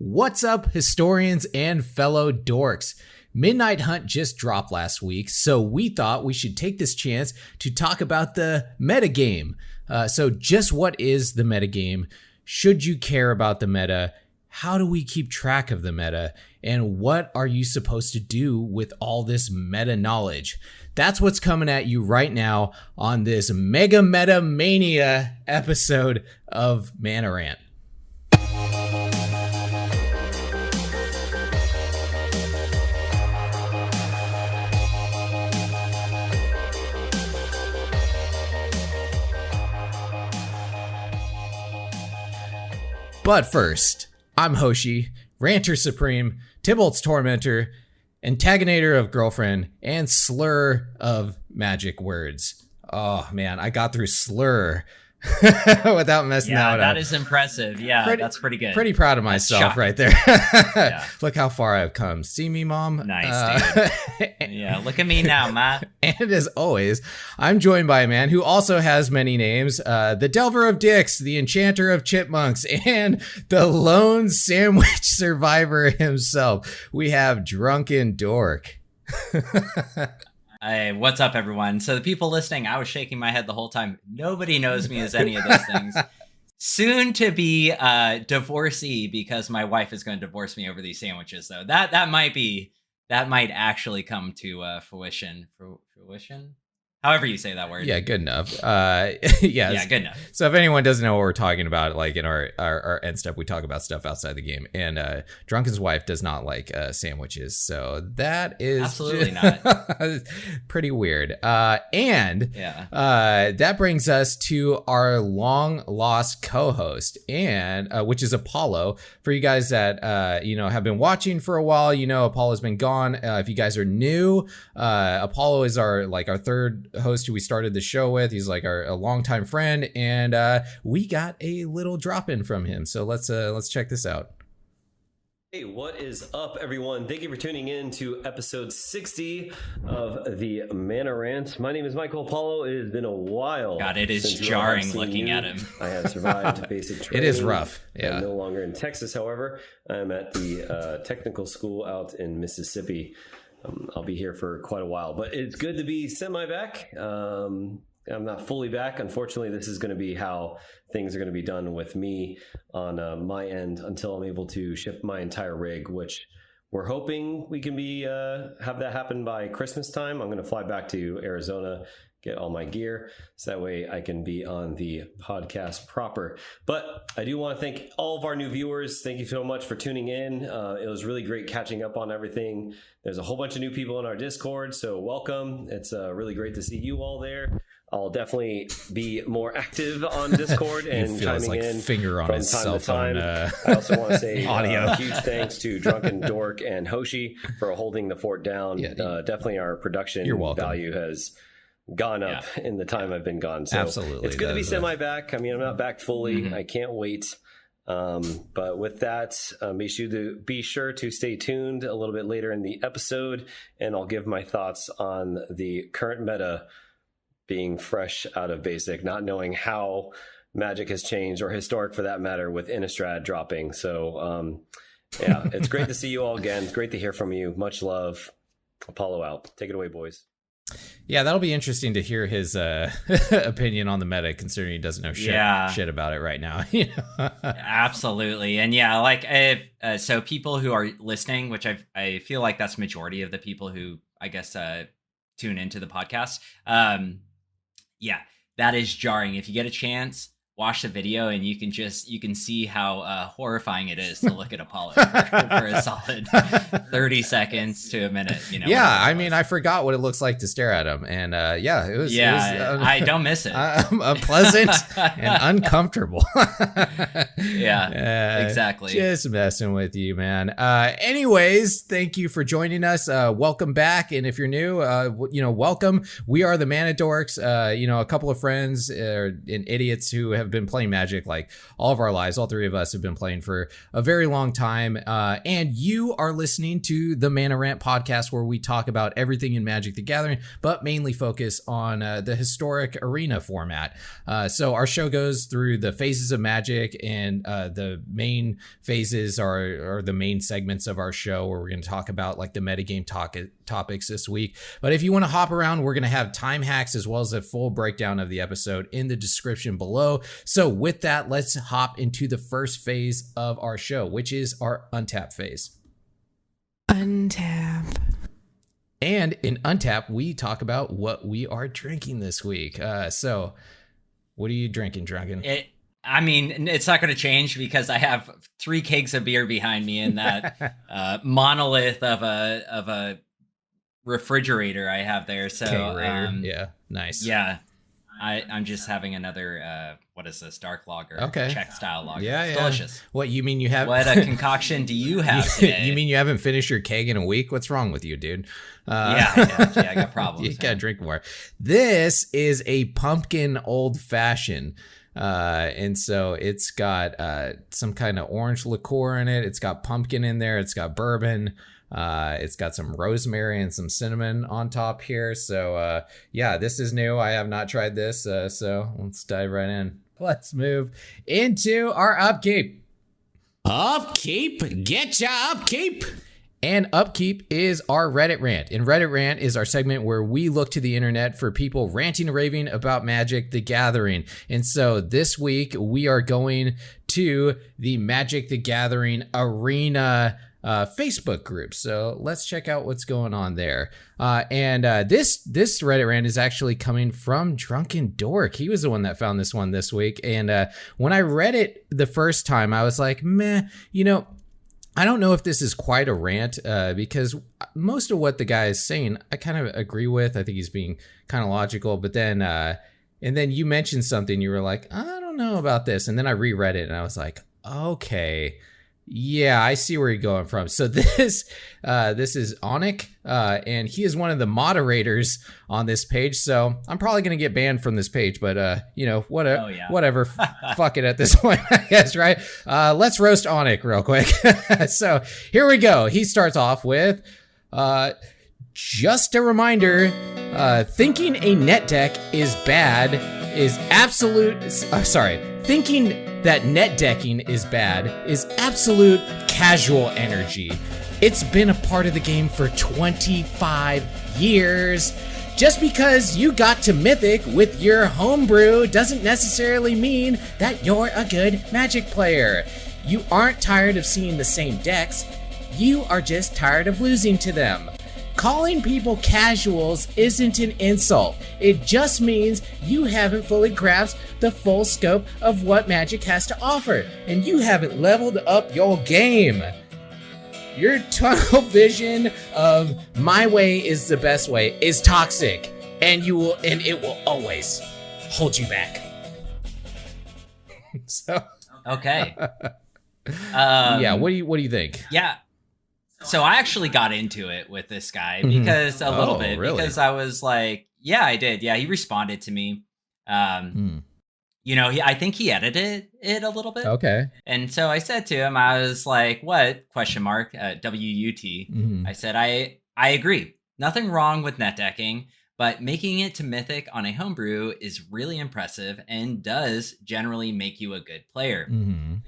What's up, historians and fellow dorks? Midnight Hunt just dropped last week, so we thought we should take this chance to talk about the metagame. So just what is the metagame? Should you care about the meta? How do we keep track of the meta? And what are you supposed to do with all this meta knowledge? That's what's coming at you right now on this Mega Meta Mania episode of Mana Rant. But first, I'm Hoshi, Ranter Supreme, Tybalt's Tormentor, Antagonator of Girlfriend, and Slur of Magic Words. Oh man, I got through Slur without messing that up. Yeah, that is impressive. Yeah, that's pretty good. Pretty proud of myself right there. Yeah. Look how far I've come. See me, Mom? Nice, dude. Yeah, look at me now, Matt. And as always, I'm joined by a man who also has many names. The Delver of Dicks, the Enchanter of Chipmunks, and the lone sandwich survivor himself. We have Drunken Dork. Hey, what's up, everyone? So the people listening, I was shaking my head the whole time. Nobody knows me as any of those things. Soon to be divorcee, because my wife is going to divorce me over these sandwiches, though. That might actually come to fruition. Fruition? However you say that word. Yeah, good enough. Yeah, good enough. So if anyone doesn't know what we're talking about, like in our end step, we talk about stuff outside the game. And Drunken's wife does not like sandwiches. So that is absolutely not. Pretty weird. That brings us to our long lost co-host, and which is Apollo. For you guys that have been watching for a while, Apollo's been gone. If you guys are new, Apollo is our third host who we started the show with. He's like a longtime friend, and we got a little drop in from him. So let's check this out. Hey, what is up, everyone? Thank you for tuning in to episode 60 of the Mana Rant. My name is Michael Apollo. It has been a while. God, it is jarring looking at him. I have survived basic training. It is rough. Yeah. I'm no longer in Texas, however. I'm at the technical school out in Mississippi. I'll be here for quite a while, but it's good to be semi-back. I'm not fully back. Unfortunately, this is going to be how things are going to be done with me on my end until I'm able to ship my entire rig, which we're hoping we can have that happen by Christmas time. I'm going to fly back to Arizona, get all my gear, so that way I can be on the podcast proper. But I do want to thank all of our new viewers. Thank you so much for tuning in. It was really great catching up on everything. There's a whole bunch of new people in our Discord, so welcome. It's really great to see you all there. I'll definitely be more active on Discord and chiming in finger on from his time cell to time. phone, I also want to say audio. Huge thanks to Drunken Dork and Hoshi for holding the fort down. Yeah, definitely our production value has gone up in the time I've been gone. So absolutely, it's good to be semi-back. I mean, I'm not back fully. Mm-hmm. I can't wait. But with that, be sure to stay tuned a little bit later in the episode, and I'll give my thoughts on the current meta being fresh out of basic, not knowing how Magic has changed, or historic for that matter, with Innistrad dropping. So it's great to see you all again. It's great to hear from you. Much love. Apollo out. Take it away, boys. Yeah, that'll be interesting to hear his opinion on the meta, considering he doesn't know shit about it right now. Absolutely. And so people who are listening, which I feel like that's majority of the people who I guess tune into the podcast. That is jarring. If you get a chance, watch the video, and you can see how horrifying it is to look at Apollo for a solid 30 seconds to a minute. I mean, I forgot what it looks like to stare at him, and it was. I don't miss it. Unpleasant and uncomfortable. Exactly. Just messing with you, man. Anyways, thank you for joining us. Welcome back, and if you're new, welcome. We are the Mana Dorks. A couple of friends and idiots who have have been playing Magic like all of our lives. All three of us have been playing for a very long time. And you are listening to the Mana Rant podcast, where we talk about everything in Magic the Gathering, but mainly focus on the historic arena format. So our show goes through the phases of Magic, and the main phases are the main segments of our show, where we're going to talk about like the metagame topics this week. But if you want to hop around, we're going to have time hacks as well as a full breakdown of the episode in the description below. So with that, let's hop into the first phase of our show, which is our Untap phase. Untap. And in Untap, we talk about what we are drinking this week. So what are you drinking, Drunken? I mean, it's not going to change because I have 3 kegs of beer behind me in that monolith of a refrigerator I have there. So yeah, nice. Yeah, I'm just having another what is this, dark lager? Okay, Czech style lager. Yeah, delicious. What you mean you have? What a concoction do you have today? You mean you haven't finished your keg in a week? What's wrong with you, dude? Yeah, I got problems. You gotta drink more. This is a pumpkin old fashioned. And so it's got some kind of orange liqueur in it. It's got pumpkin in there. It's got bourbon. It's got some rosemary and some cinnamon on top here. So yeah, this is new. I have not tried this. So let's dive right in. Let's move into our Upkeep. Upkeep, get ya Upkeep. And Upkeep is our Reddit Rant. And Reddit Rant is our segment where we look to the internet for people ranting and raving about Magic the Gathering. And so this week we are going to the Magic the Gathering Arena Facebook group. So let's check out what's going on there. And this Reddit Rant is actually coming from Drunken Dork. He was the one that found this one this week. And when I read it the first time, I was like, meh, I don't know if this is quite a rant because most of what the guy is saying, I kind of agree with. I think he's being kind of logical. But then, and then you mentioned something. You were like, I don't know about this. And then I reread it and I was like, okay, yeah, I see where you're going from. So this is Onik, and he is one of the moderators on this page. So I'm probably going to get banned from this page, but whatever, whatever. Fuck it at this point, I guess, right? Let's roast Onik real quick. So here we go. He starts off with, just a reminder, thinking a net deck is bad is absolute, thinking that net decking is bad is absolute casual energy. It's been a part of the game for 25 years. Just because you got to Mythic with your homebrew doesn't necessarily mean that you're a good Magic player. You aren't tired of seeing the same decks, you are just tired of losing to them. Calling people casuals isn't an insult. It just means you haven't fully grasped the full scope of what Magic has to offer, and you haven't leveled up your game. Your tunnel vision of my way is the best way is toxic, and it will always hold you back. So okay. Yeah, what do you think? Yeah. So I actually got into it with this guy because a little bit, really? Because I was like, yeah, I did. Yeah, he responded to me. I think he edited it a little bit. Okay. And so I said to him, I was like, what? Question mark, WUT. I said, I agree. Nothing wrong with net decking, but making it to Mythic on a homebrew is really impressive and does generally make you a good player.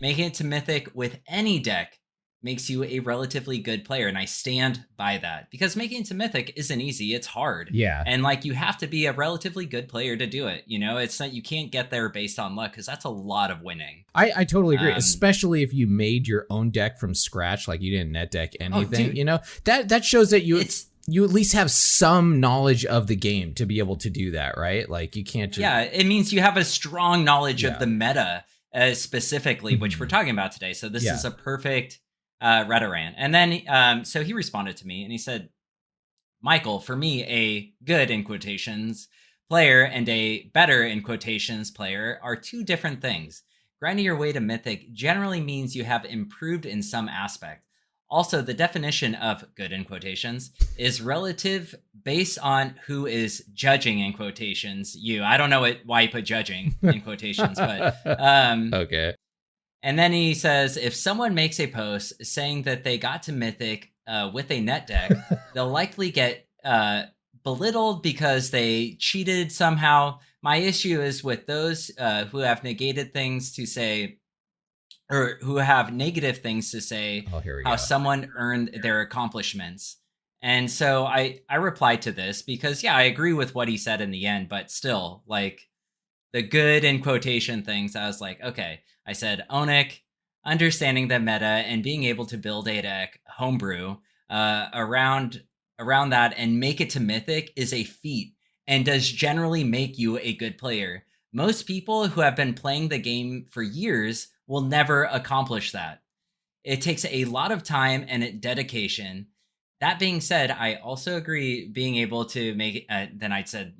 Making it to Mythic with any deck makes you a relatively good player, and I stand by that because making it to Mythic isn't easy. It's hard. Yeah. And you have to be a relatively good player to do it. It's not, you can't get there based on luck because that's a lot of winning. I totally agree, especially if you made your own deck from scratch, like you didn't net deck anything. That shows that you at least have some knowledge of the game to be able to do that, right? Like you can't just... Yeah, it means you have a strong knowledge of the meta specifically, which we're talking about today. So this is a perfect Reddit Rant. And then so he responded to me and he said, Michael, for me, a good in quotations player and a better in quotations player are two different things. Grinding your way to Mythic generally means you have improved in some aspect. Also, the definition of good in quotations is relative based on who is judging in quotations. I don't know why you put judging in quotations, but okay. And then he says, if someone makes a post saying that they got to Mythic with a net deck, they'll likely get belittled because they cheated somehow. My issue is with those who have negated things to say, or who have negative things to say, how someone earned their accomplishments. And so I replied to this because, I agree with what he said in the end, but still, like, the good in quotation things, I was like, okay. I said, Onik, understanding the meta and being able to build a deck homebrew around that and make it to Mythic is a feat and does generally make you a good player. Most people who have been playing the game for years will never accomplish that. It takes a lot of time and dedication. That being said, I also agree being able to make it, then I said,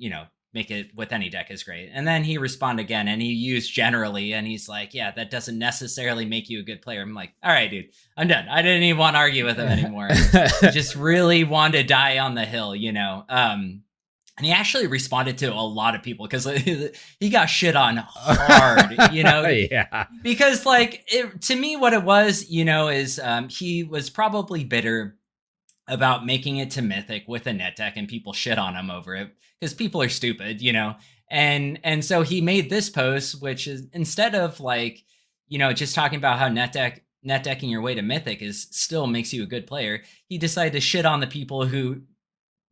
make it with any deck is great. And then he responded again and he used generally and he's like, yeah, that doesn't necessarily make you a good player. I'm like, all right, dude, I'm done. I didn't even want to argue with him anymore. Just really wanted to die on the hill, And he actually responded to a lot of people because he got shit on hard, Yeah. Because to me, what it was, is he was probably bitter about making it to Mythic with a net deck and people shit on him over it because people are stupid, and so he made this post, which is instead of just talking about how net decking your way to Mythic still makes you a good player, he decided to shit on the people who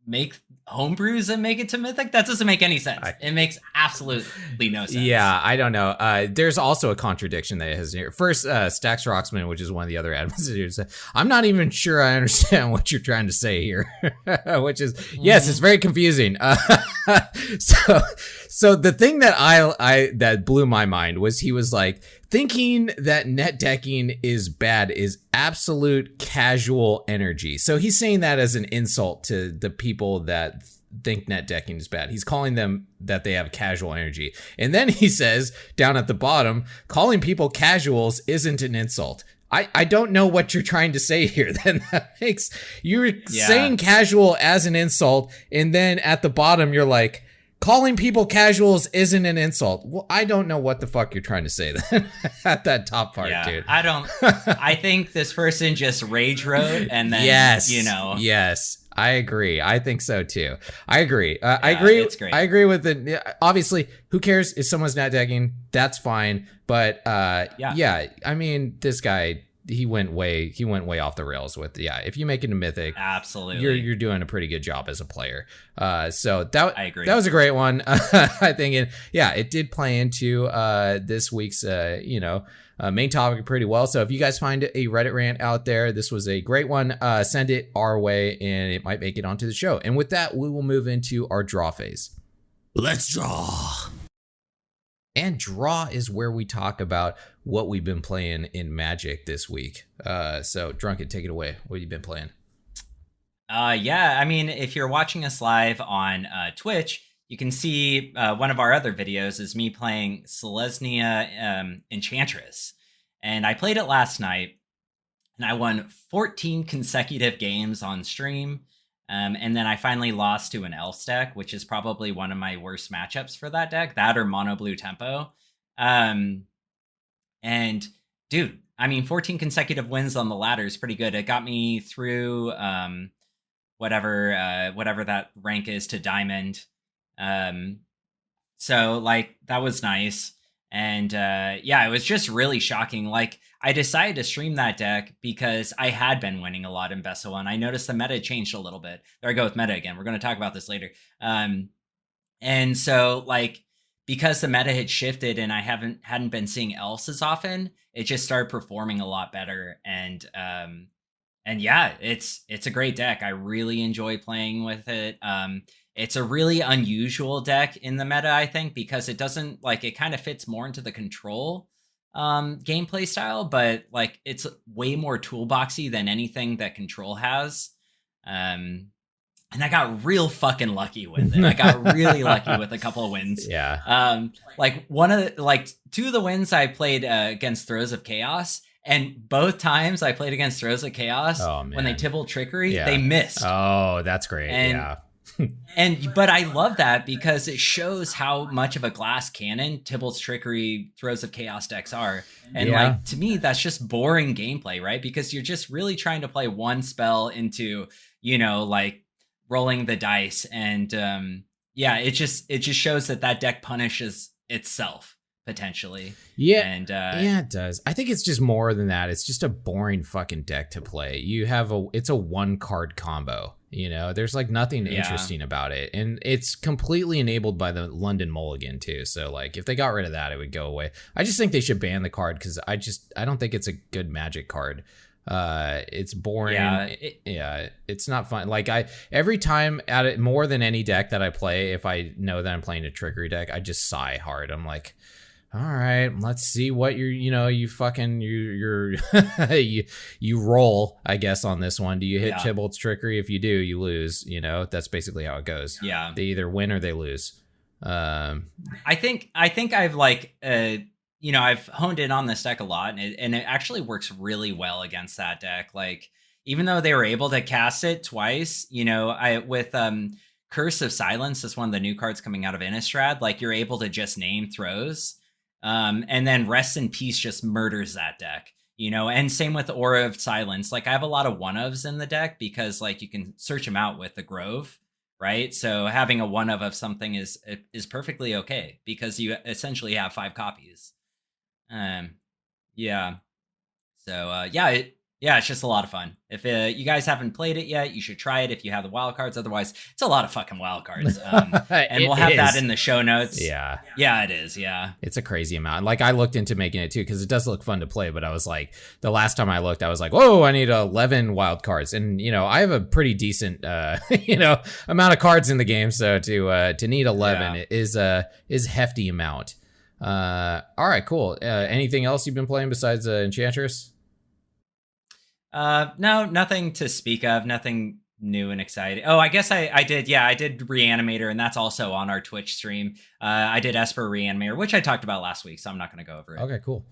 make homebrews and make it to Mythic. That doesn't make any sense. It makes absolutely no sense. Yeah, I don't know. There's also a contradiction that it has here. First, Stax Roxman, which is one of the other admins, I'm not even sure I understand what you're trying to say here. Which is, yes, it's very confusing. So the thing that that blew my mind was he was like, thinking that net decking is bad is absolute casual energy. So he's saying that as an insult to the people that think net decking is bad. He's calling them that they have casual energy. And then he says down at the bottom, calling people casuals isn't an insult. I don't know what you're trying to say here. Then that makes you're saying casual as an insult. And then at the bottom, you're like, calling people casuals isn't an insult. Well, I don't know what the fuck you're trying to say then at that top part, dude. I think this person just rage wrote and then, Yes, I agree. I think so too. I agree. I agree. It's great. I agree with it. Obviously, who cares if someone's not decking? That's fine. But I mean, this guy, he went way off the rails with if you make it a Mythic, absolutely, you're doing a pretty good job as a player. So that I agree. That was a great one. I think it did play into this week's main topic pretty well. So if you guys find a Reddit rant out there, this was a great one. Send it our way and it might make it onto the show. And with that, we will move into our draw phase. Let's draw. And draw is where we talk about what we've been playing in Magic this week. So Drunken, take it away. What have you been playing? I mean, if you're watching us live on Twitch, you can see one of our other videos is me playing Selesnya Enchantress. And I played it last night, and I won 14 consecutive games on stream. And then I finally lost to an Elf deck, which is probably one of my worst matchups for that deck. That or Mono Blue Tempo. And dude, I mean, 14 consecutive wins on the ladder is pretty good. It got me through whatever that rank is to Diamond. So that was nice. And it was just really shocking. I decided to stream that deck because I had been winning a lot in Best of One. I noticed the meta changed a little bit. There I go with meta again. We're going to talk about this later. And so because the meta had shifted and I hadn't been seeing elves as often, it just started performing a lot better. And it's a great deck. I really enjoy playing with it. It's a really unusual deck in the meta, I think, because it doesn't it kind of fits more into the control gameplay style, but it's way more toolboxy than anything that control has. And I got real fucking lucky with it. I got really lucky with a couple of wins. Yeah. One of two of the wins I played against Throes of Chaos, And both times I played against Throes of Chaos, Oh, when they man. Tibble Trickery, Yeah. they missed. Oh, that's great. And- Yeah. But I love that because it shows how much of a glass cannon Tibble's Trickery Throes of Chaos decks are. And Yeah. like, to me, that's just boring gameplay, right? Because you're just really trying to play one spell into, you know, like rolling the dice. And it just shows that deck punishes itself potentially. Yeah. And Yeah, it does. I think it's just more than that. It's just a boring fucking deck to play. It's a 1-card combo. You know, there's like nothing interesting about it. And it's completely enabled by the London Mulligan too. So like if they got rid of that, it would go away. I just think they should ban the card because I don't think it's a good Magic card. It's boring. It's not fun. Like every time at it, more than any deck that I play, if I know that I'm playing a trickery deck, I just sigh hard. I'm like, all right, let's see what you roll, I guess, on this one. Do you hit Tybalt's Trickery? If you do, you lose. You know, that's basically how it goes. Yeah. They either win or they lose. I think I've like, I've honed in on this deck a lot, and it actually works really well against that deck. Like, even though they were able to cast it twice, with Curse of Silence is one of the new cards coming out of Innistrad. Like, you're able to just name throws. And then Rest in Peace just murders that deck, and same with Aura of Silence. Like, I have a lot of 1-ofs in the deck because like you can search them out with the Grove, right? So having a 1-of of something is perfectly okay because you essentially have 5 copies. It's just a lot of fun. If you guys haven't played it yet, you should try it if you have the wild cards. Otherwise, it's a lot of fucking wild cards. And we'll have that in the show notes. Yeah. Yeah, it is. Yeah. It's a crazy amount. Like, I looked into making it too because it does look fun to play, but I was like, the last time I looked, I was like, whoa, I need 11 wild cards. And, I have a pretty decent, amount of cards in the game. So to need 11 is a hefty amount. All right, cool. Anything else you've been playing besides Enchantress? No, nothing to speak of. Nothing new and exciting. Oh, I guess I did. Yeah, I did Reanimator, and that's also on our Twitch stream. I did Esper Reanimator, which I talked about last week, so I'm not going to go over it. Okay, cool.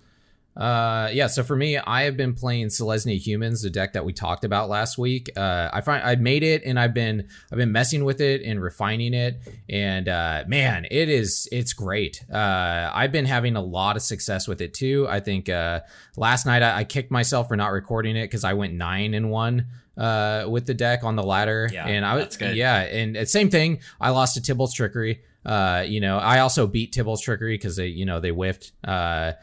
So for me, I have been playing Selesnya Humans, the deck that we talked about last week. I made it, and I've been messing with it and refining it, and man, it's great. I've been having a lot of success with it too. I think last night I kicked myself for not recording it because I went 9-1 with the deck on the ladder. Yeah, and that's good. Yeah, and same thing. I lost to Tybalt's Trickery. I also beat Tybalt's Trickery because they whiffed. I'm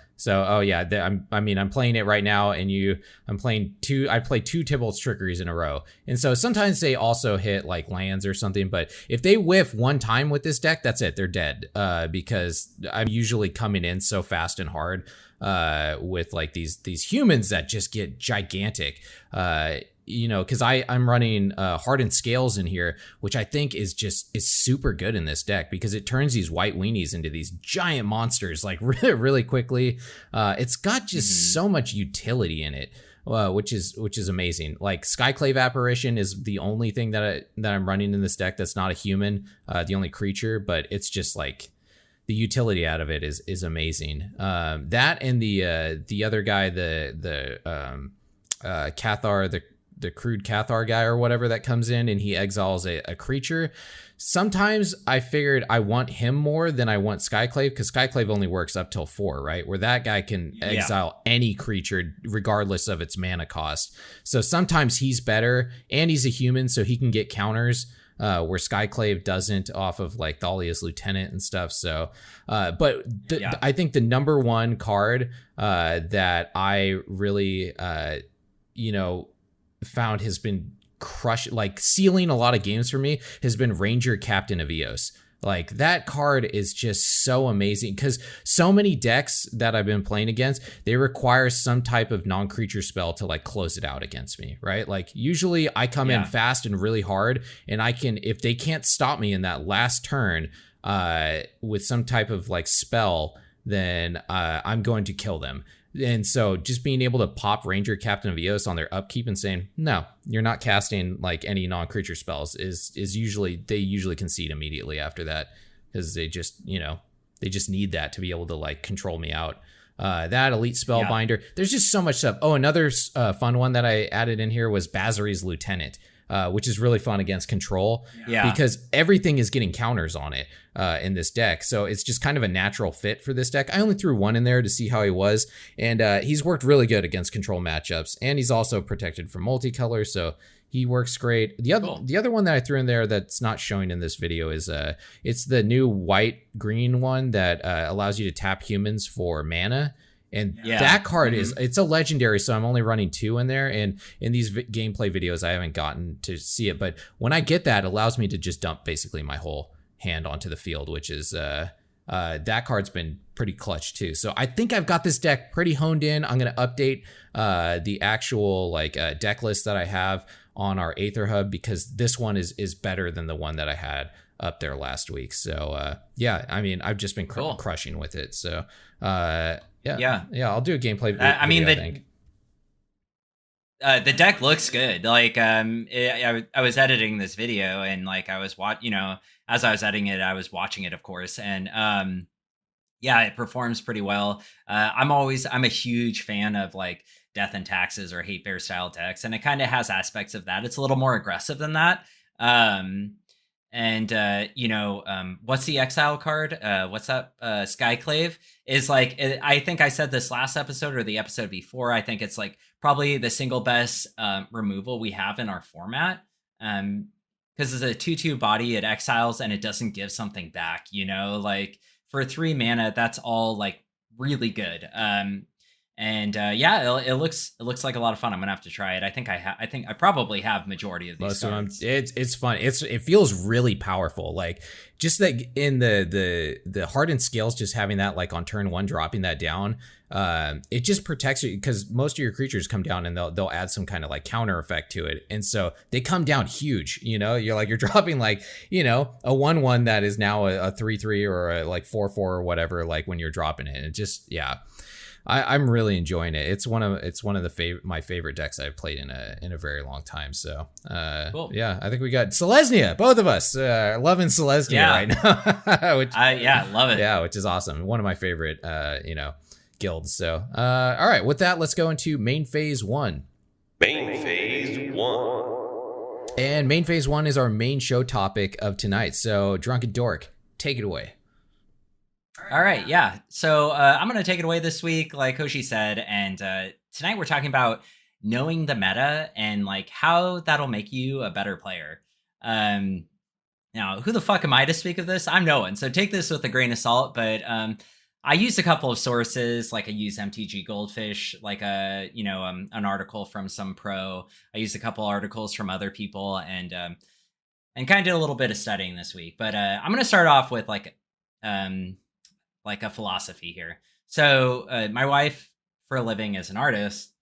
playing it right now, and I play 2 Tybalt's Trickeries in a row. And so sometimes they also hit like lands or something, but if they whiff one time with this deck, that's it. They're dead. Because I'm usually coming in so fast and hard, with like these humans that just get gigantic. Because I'm running Hardened Scales in here, which I think is super good in this deck because it turns these white weenies into these giant monsters like really, really quickly. It's got just so much utility in it, which is amazing. Like Skyclave Apparition is the only thing that I'm running in this deck that's not a human, the only creature, but it's just like the utility out of it is amazing. That and the other guy, the Cathar, the crude Cathar guy or whatever that comes in and he exiles a creature. Sometimes I figured I want him more than I want Skyclave because Skyclave only works up till 4, right? Where that guy can exile any creature regardless of its mana cost. So sometimes he's better and he's a human so he can get counters where Skyclave doesn't off of like Thalia's Lieutenant and stuff. So, I think the number one card that I really, found has been sealing a lot of games for me has been Ranger Captain of Eos. Like that card is just so amazing because so many decks that I've been playing against, they require some type of non-creature spell to like close it out against me, right? Like usually I come in fast and really hard and I can, if they can't stop me in that last turn with some type of like spell, then I'm going to kill them. And so just being able to pop Ranger Captain of Eos on their upkeep and saying, no, you're not casting like any non-creature spells is usually, they usually concede immediately after that because they just need that to be able to like control me out. That Elite Spellbinder. There's just so much stuff. Oh, another fun one that I added in here was Bazari's Lieutenant, which is really fun against control. Yeah. Because everything is getting counters on it in this deck. So it's just kind of a natural fit for this deck. I only threw one in there to see how he was. And he's worked really good against control matchups. And he's also protected from multicolor. So he works great. The other one that I threw in there that's not showing in this video is it's the new white-green one that allows you to tap humans for mana. And that card it's a legendary, so I'm only running 2 in there. And in these gameplay videos, I haven't gotten to see it. But when I get that, it allows me to just dump basically my whole hand onto the field, which is that card's been pretty clutch too. So I think I've got this deck pretty honed in. I'm going to update the actual deck list that I have on our Aether Hub, because this one is better than the one that I had up there last week. So yeah, I mean, I've just been crushing with it. So yeah, I'll do a gameplay video, I mean, I think. The deck looks good. Like, I was editing this video, and like I was as I was editing it, I was watching it, of course, and yeah, it performs pretty well. I'm a huge fan of like Death and Taxes or Hate Bear style decks, and it kind of has aspects of that. It's a little more aggressive than that. What's the exile card? What's up? Skyclave is like, I think I said this last episode or the episode before. I think it's like probably the single best removal we have in our format. Because it's a 2/2 body, it exiles and it doesn't give something back. Like for 3 mana, that's all like really good. It looks like a lot of fun. I'm gonna have to try it. I think I probably have majority of these. Most of them. It's fun. It feels really powerful. Like just like in the hardened scales, just having that like on turn 1, dropping that down. It just protects you, because most of your creatures come down and they'll add some kind of like counter effect to it, and so they come down huge. You're dropping like a 1/1 that is now a 3/3 or a like 4/4 or whatever. Like when you're dropping it, it just I'm really enjoying it. It's one of my favorite decks I've played in a very long time. So cool. Yeah, I think we got Selesnya, both of us loving Selesnya right now. Love it. Yeah, which is awesome. One of my favorite guilds. So all right, with that, let's go into main phase 1. Main phase 1. And main phase 1 is our main show topic of tonight. So Drunken Dork, take it away. All right, yeah. So I'm going to take it away this week, like Hoshi said, and tonight we're talking about knowing the meta and like how that'll make you a better player. Now, who the fuck am I to speak of this? I'm no one, so take this with a grain of salt. But I used a couple of sources, like I used MTG Goldfish, like an article from some pro. I used a couple articles from other people, and kind of did a little bit of studying this week. But I'm going to start off with like a philosophy here. So my wife for a living is an artist,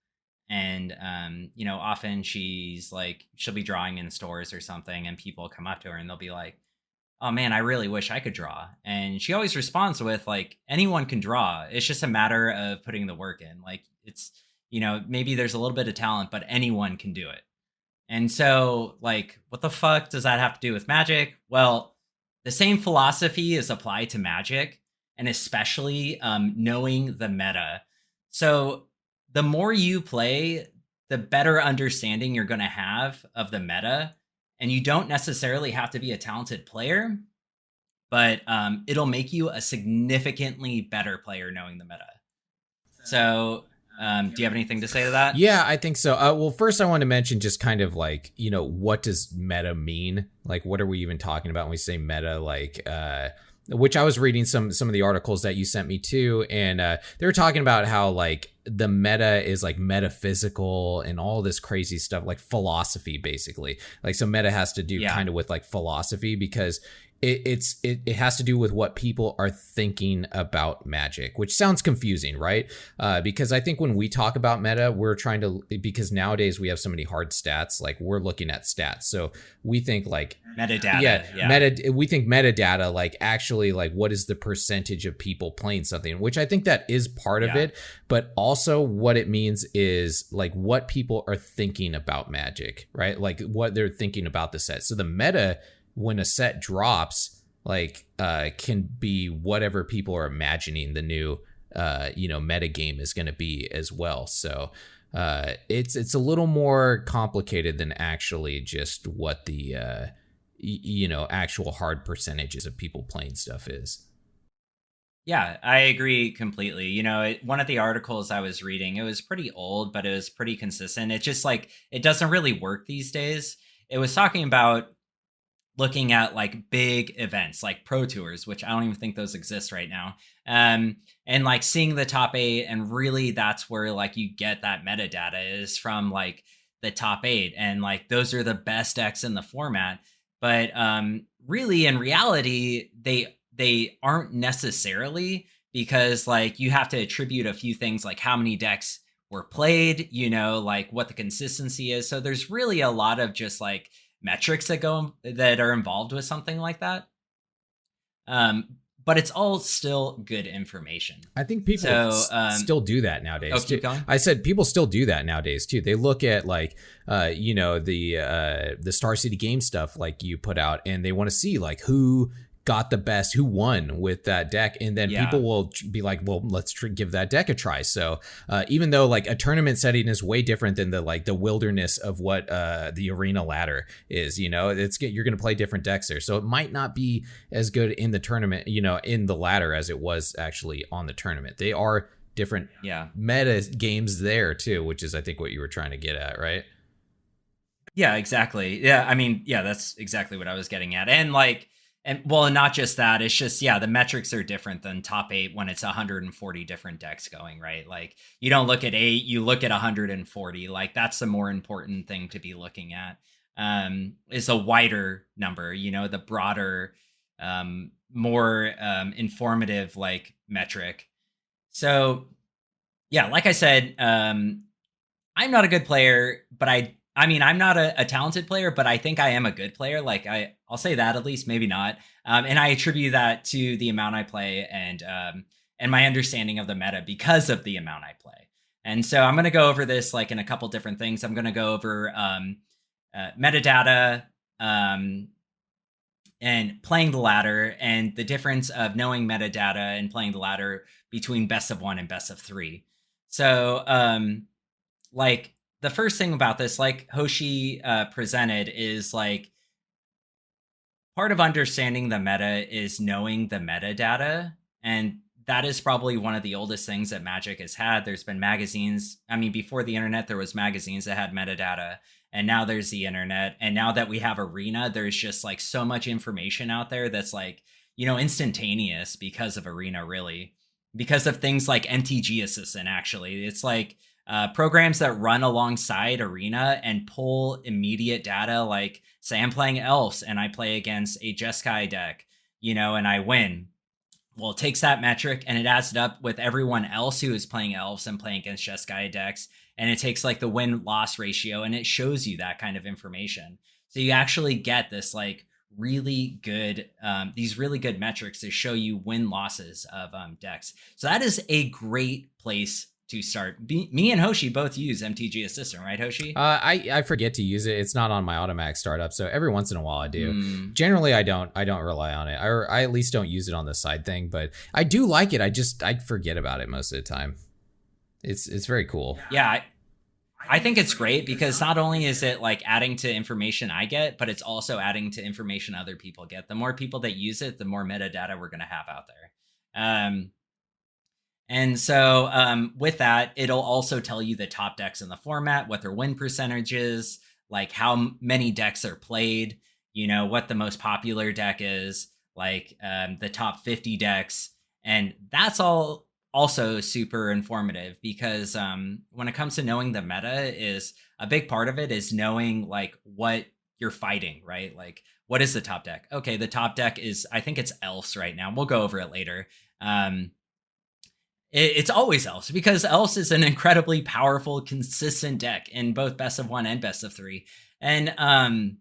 and often she'll be drawing in stores or something, and people come up to her and they'll be like, oh man, I really wish I could draw. And she always responds with like, anyone can draw. It's just a matter of putting the work in. Like it's, maybe there's a little bit of talent, but anyone can do it. And so like, what the fuck does that have to do with Magic? Well, the same philosophy is applied to Magic, and especially knowing the meta. So the more you play, the better understanding you're going to have of the meta. And you don't necessarily have to be a talented player, but it'll make you a significantly better player knowing the meta. So do you have anything to say to that? Yeah, I think so. Well, first I want to mention just kind of like, what does meta mean? Like, what are we even talking about when we say meta? Like, which I was reading some of the articles that you sent me too, and they were talking about how like the meta is like metaphysical and all this crazy stuff, like philosophy basically. Like, so meta has to do kind of with like philosophy, because it has to do with what people are thinking about Magic, which sounds confusing, right? Because I think when we talk about meta, we're trying to, because nowadays we have so many hard stats, like we're looking at stats. So we think like metadata. We think metadata, like actually like what is the percentage of people playing something, which I think that is part of it. But also what it means is like what people are thinking about Magic, right? Like what they're thinking about the set. So the meta, when a set drops, like can be whatever people are imagining the new meta game is going to be as well. So it's a little more complicated than actually just what the actual hard percentages of people playing stuff is. Yeah, I agree completely. One of the articles I was reading, it was pretty old, but it was pretty consistent. It's just like, it doesn't really work these days. It was talking about looking at like big events like pro tours, which I don't even think those exist right now. And like seeing the top 8, and really that's where like you get that metadata is from like the top 8. And like, those are the best decks in the format. But really in reality, they aren't necessarily, because like you have to attribute a few things like how many decks were played, like what the consistency is. So there's really a lot of just like metrics that are involved with something like that. But it's all still good information. I think people still do that nowadays. Oh, keep going. I said people still do that nowadays too. They look at like, the Star City game stuff like you put out, and they want to see like who got the best, who won with that deck, and then people will be like, well, let's give that deck a try. So even though like a tournament setting is way different than the wilderness of what the arena ladder is, you're going to play different decks there, so it might not be as good in the tournament, in the ladder, as it was actually on the tournament. They are different meta games there too, which is I think what you were trying to get at, right? Yeah, exactly. Yeah, I mean, yeah, that's exactly what I was getting at. And like, and not just that, it's just, the metrics are different than top 8 when it's 140 different decks going, right? Like, you don't look at 8, you look at 140. Like, that's the more important thing to be looking at, is a wider number, the broader, more informative like metric. So yeah, like I said, I'm not a good player, but I'm not a talented player, but I think I am a good player. Like I'll say that, at least, maybe not. And I attribute that to the amount I play and my understanding of the meta because of the amount I play. And so I'm going to go over this like in a couple different things. I'm going to go over metadata and playing the ladder, and the difference of knowing metadata and playing the ladder between best of 1 and best of 3. So like, the first thing about this, like Hoshi presented, is like part of understanding the meta is knowing the metadata. And that is probably one of the oldest things that Magic has had. There's been magazines. I mean, before the internet, there was magazines that had metadata, and now there's the internet. And now that we have Arena, there's just like so much information out there that's like, instantaneous because of Arena, really, because of things like MTG Assistant. Actually, it's like, programs that run alongside Arena and pull immediate data. Like, say I'm playing Elves and I play against a Jeskai deck, and I win. Well, it takes that metric and it adds it up with everyone else who is playing Elves and playing against Jeskai decks. And it takes like the win-loss ratio, and it shows you that kind of information. So you actually get this like really good, these really good metrics to show you win-losses of decks. So that is a great place to start. Me and Hoshi both use MTG Assistant, right, Hoshi? I forget to use it. It's not on my automatic startup, so every once in a while I do. Generally, I don't rely on it. I at least don't use it on the side thing, but I do like it. I forget about it most of the time. It's very cool. Yeah, I think it's great because not only is it like adding to information I get, but it's also adding to information other people get. The more people that use it, the more metadata we're going to have out there. And so with that, it'll also tell you the top decks in the format, what their win percentage is, like how many decks are played, what the most popular deck is, like the top 50 decks. And that's all also super informative because when it comes to knowing the meta, is a big part of it is knowing like what you're fighting, right? Like, what is the top deck? Okay, the top deck is, I think it's Elves right now. We'll go over it later. It's always Elves because Elves is an incredibly powerful, consistent deck in both best of 1 and best of 3. And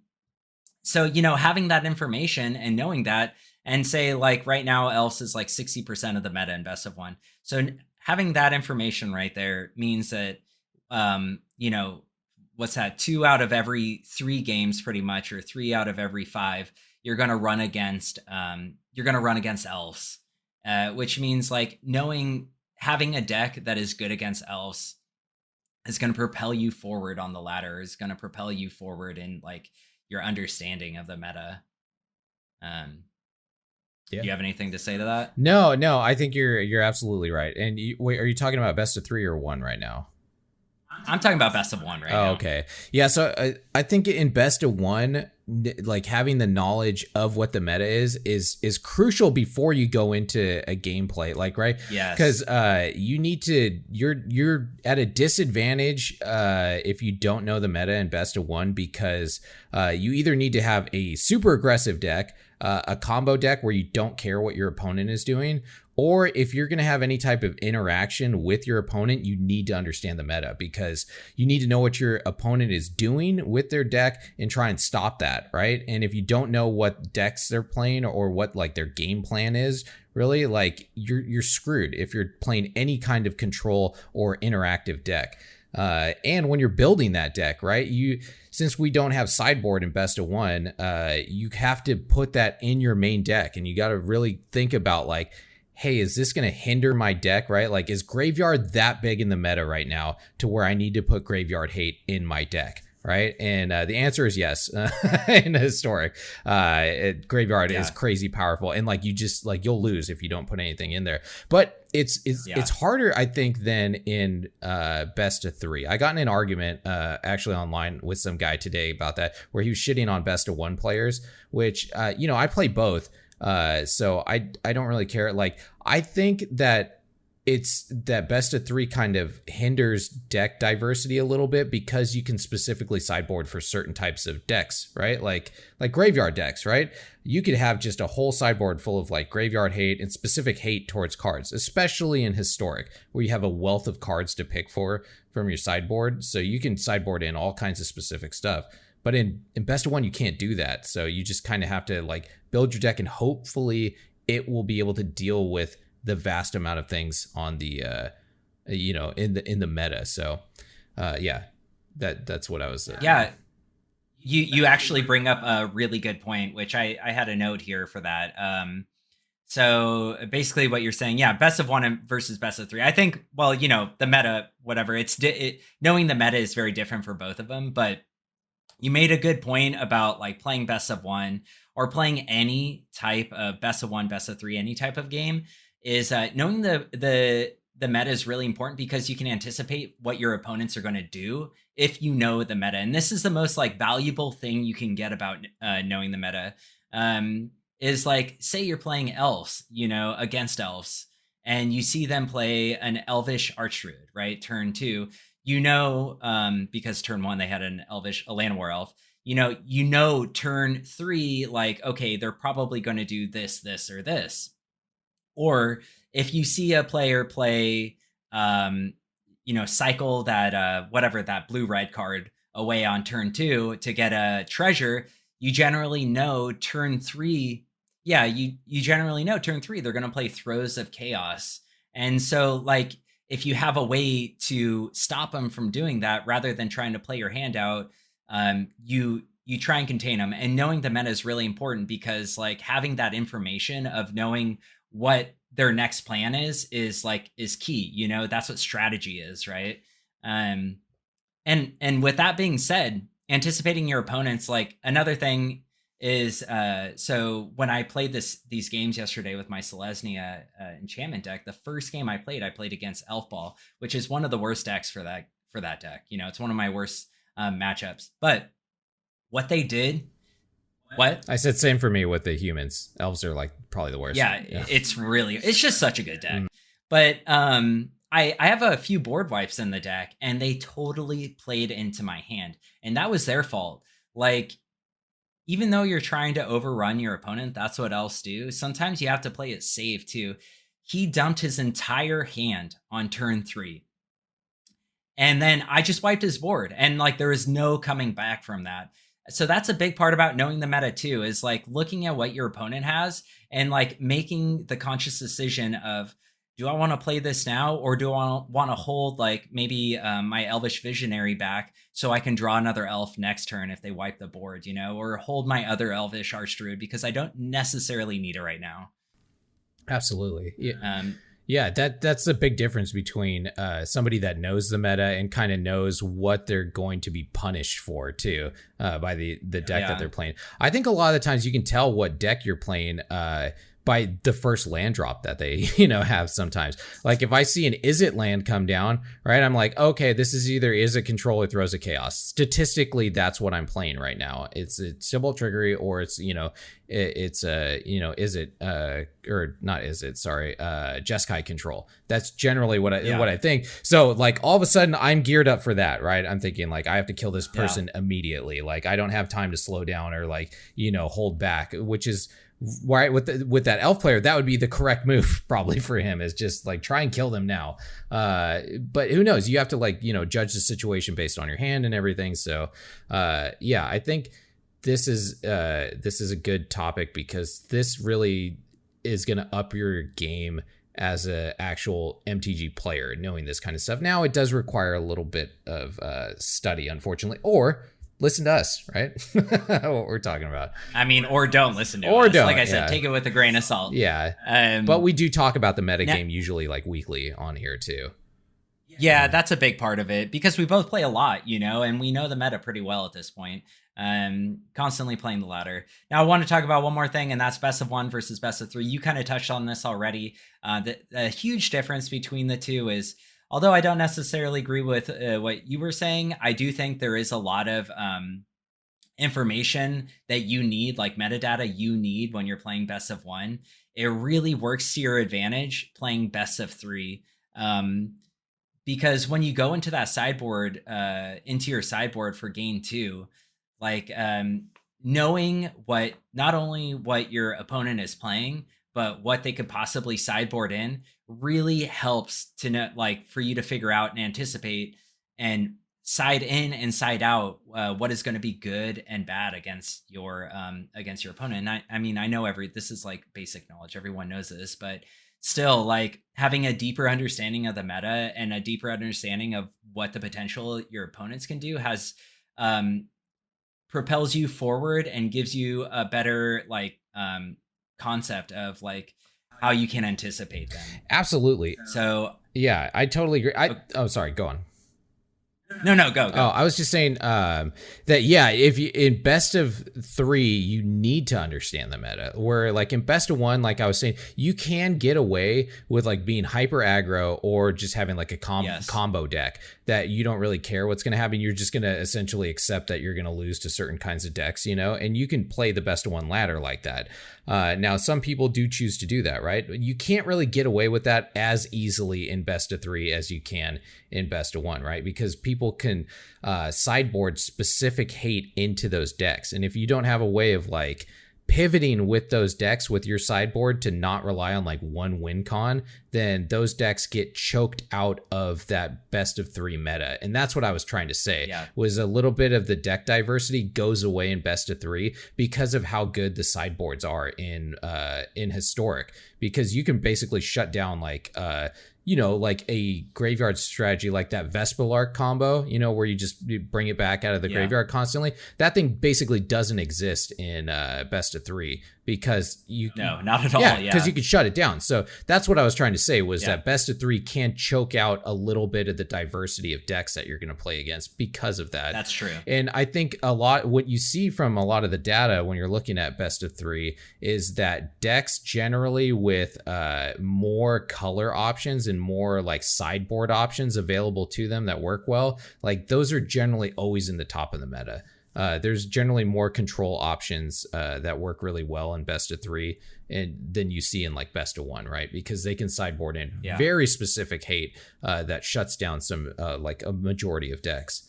so, having that information and knowing that, and say like right now, Elves is like 60% of the meta in best of 1. So having that information right there means that, what's that? 2 out of every 3 games pretty much, or 3 out of every 5, you're going to run against Elves, which means like knowing having a deck that is good against elves is going to propel you forward on the ladder, is going to propel you forward in like your understanding of the meta. Do you have anything to say to that? No, I think you're absolutely right. And wait, are you talking about best of 3 or 1 right now? I'm talking about best of 1 right now. Okay. Yeah, so I think in best of 1, like having the knowledge of what the meta is crucial before you go into a gameplay, like, right? Yes. Because you need to, you're at a disadvantage if you don't know the meta in best of 1, because you either need to have a super aggressive deck, a combo deck where you don't care what your opponent is doing, or if you're going to have any type of interaction with your opponent, you need to understand the meta, because you need to know what your opponent is doing with their deck and try and stop that, right? And if you don't know what decks they're playing or what like their game plan is, really, like you're screwed if you're playing any kind of control or interactive deck. And when you're building that deck, right, since we don't have sideboard in best of 1, you have to put that in your main deck, and you got to really think about like, hey, is this going to hinder my deck, right? Like, is Graveyard that big in the meta right now to where I need to put Graveyard Hate in my deck, right? And the answer is yes. In Historic, Graveyard is crazy powerful, and like you just like you'll lose if you don't put anything in there. But it's harder, I think, than in best of 3. I got in an argument actually online with some guy today about that, where he was shitting on best of 1 players, which I play both. So I don't really care. Like, I think that it's that best of 3 kind of hinders deck diversity a little bit, because you can specifically sideboard for certain types of decks, right? Like graveyard decks, right? You could have just a whole sideboard full of like Graveyard Hate and specific hate towards cards, especially in Historic, where you have a wealth of cards to pick from your sideboard. So you can sideboard in all kinds of specific stuff. But in best of 1, you can't do that. So you just kind of have to like build your deck, and hopefully it will be able to deal with the vast amount of things on the in the meta. So that's what I was you actually bring up a really good point, which I had a note here for that. So basically what you're saying, best of 1 versus best of 3. I think, well, the meta, whatever, knowing the meta is very different for both of them, but you made a good point about like playing best of 1 or playing any type of best of 1, best of 3, any type of game, is knowing the meta is really important, because you can anticipate what your opponents are going to do if you know the meta. And this is the most like valuable thing you can get about knowing the meta. Is like, say you're playing elves, against elves, and you see them play an elvish archdruid, right? Turn 2. Because turn 1 they had a Llanowar elf. Turn 3, like, okay, they're probably going to do this, or this. Or if you see a player play, cycle that that blue-red card away on turn 2 to get a treasure, you generally know turn 3. Yeah, you generally know turn 3 they're going to play Throes of Chaos, and so like, if you have a way to stop them from doing that, rather than trying to play your hand out, you try and contain them. And knowing the meta is really important, because like having that information of knowing what their next plan is key. That's what strategy is, right? And with that being said, anticipating your opponents, like another thing is so when I played these games yesterday with my Selesnya enchantment deck, the first game I played against Elf Ball, which is one of the worst decks for that deck. It's one of my worst matchups. But what they did, what I said, same for me with the humans. Elves are like probably the worst. Yeah. It's just such a good deck. But I have a few board wipes in the deck, and they totally played into my hand, and that was their fault. Like, even though you're trying to overrun your opponent, that's what elves do. Sometimes you have to play it safe too. He dumped his entire hand on turn 3. And then I just wiped his board, and like there was no coming back from that. So that's a big part about knowing the meta too, is like looking at what your opponent has and like making the conscious decision of, do I want to play this now, or do I want to hold like maybe my Elvish Visionary back so I can draw another elf next turn if they wipe the board, or hold my other Elvish Archdruid because I don't necessarily need it right now. Absolutely. Yeah. Yeah, that's the big difference between somebody that knows the meta and kind of knows what they're going to be punished for too, by the deck that they're playing. I think a lot of the times you can tell what deck you're playing by the first land drop that they have sometimes. Like if I see an Is It land come down, right, I'm like, okay, this is either Is It control or Throes of Chaos. Statistically, that's what I'm playing right now. It's a Symbol Trickery, or it's Is It or not Is It, sorry, Jeskai control. That's generally what I think. So like all of a sudden I'm geared up for that, right? I'm thinking like I have to kill this person immediately. Like I don't have time to slow down or like hold back, which is right with that elf player. That would be the correct move probably for him, is just like try and kill them now. But who knows? You have to like judge the situation based on your hand and everything. So I think this is a good topic, because this really is going to up your game as an actual MTG player, knowing this kind of stuff. Now it does require a little bit of study, unfortunately, or listen to us, right? What we're talking about. I mean, or don't listen to us. Or don't. Like I said, take it with a grain of salt. Yeah. But we do talk about the meta game usually like weekly on here too. Yeah, that's a big part of it, because we both play a lot, and we know the meta pretty well at this point. Constantly playing the ladder. Now I want to talk about one more thing, and that's best of 1 versus best of 3. You kind of touched on this already. The huge difference between the two is, although I don't necessarily agree with what you were saying, I do think there is a lot of information that you need, like metadata you need when you're playing best of 1. It really works to your advantage playing best of 3. Because when you go into that sideboard, into your sideboard for game 2, like knowing not only what your opponent is playing, but what they could possibly sideboard in really helps to know, like for you to figure out and anticipate and side in and side out what is going to be good and bad against your opponent. And I mean, I know this is like basic knowledge. Everyone knows this, but still, like having a deeper understanding of the meta and a deeper understanding of what the potential your opponents can do has propels you forward and gives you a better concept of like how you can anticipate them. Absolutely. So yeah, I totally agree. Sorry, go on. No, go. Oh, I was just saying that, if you in best of 3, you need to understand the meta. Where like in best of 1, like I was saying, you can get away with like being hyper aggro or just having like a combo deck that you don't really care what's going to happen. You're just going to essentially accept that you're going to lose to certain kinds of decks, and you can play the best of 1 ladder like that. Now, some people do choose to do that, right? You can't really get away with that as easily in best of 3 as you can in best of 1, right? Because people can sideboard specific hate into those decks. And if you don't have a way of like pivoting with those decks with your sideboard to not rely on like one win con, then those decks get choked out of that best of 3 meta. And that's what I was trying to say, was a little bit of the deck diversity goes away in best of 3 because of how good the sideboards are in historic, because you can basically shut down like like a graveyard strategy like that Vespelark combo, where you bring it back out of the graveyard constantly. That thing basically doesn't exist in best of 3 because no, not at all. Yeah, because you can shut it down. So that's what I was trying to say, was that best of 3 can choke out a little bit of the diversity of decks that you're going to play against because of that. That's true. And I think a lot, what you see from a lot of the data when you're looking at best of 3 is that decks generally with more color options and more like sideboard options available to them that work well, like those are generally always in the top of the meta. There's generally more control options that work really well in best of 3 than you see in like best of 1, right? Because they can sideboard in very specific hate that shuts down some like a majority of decks.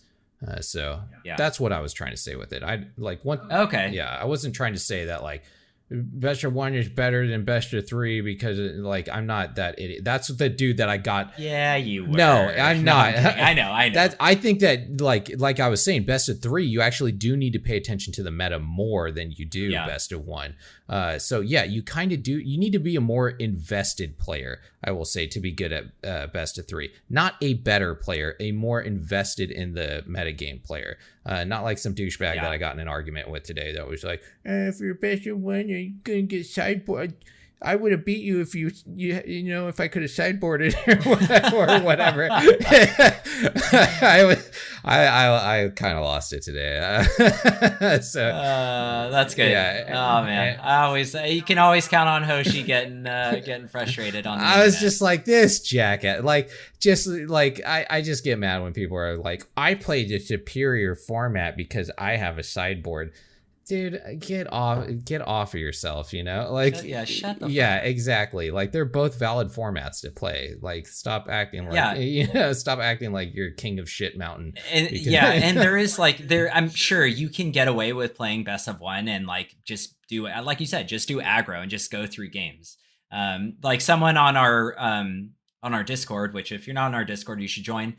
So that's what I was trying to say with it. I wasn't trying to say that like best of 1 is better than best of 3 because like I'm not that idiot. That's the dude that I got. Yeah, you were. No, I'm not. I know. I think that like I was saying, best of 3, you actually do need to pay attention to the meta more than you do best of 1. So you kind of do. You need to be a more invested player, I will say, to be good at best of 3. Not a better player, a more invested in the metagame player. Not like some douchebag that I got in an argument with today that was like, if you're best of 1, you're gonna get sideboard. I would have beat you if if I could have sideboarded or whatever. I kind of lost it today. So that's good. Yeah. Oh man, you can always count on Hoshi getting frustrated on the I was internet. just like, this jackass. I just get mad when people are like, I played a superior format because I have a sideboard. Dude, get off of yourself, shut the fuck up. Exactly. Like, they're both valid formats to play. Like, stop acting like stop acting like you're king of shit mountain. And and there is I'm sure you can get away with playing best of one and like just do it, like you said, just do aggro and just go through games. Like someone on our Discord, which if you're not on our Discord, you should join.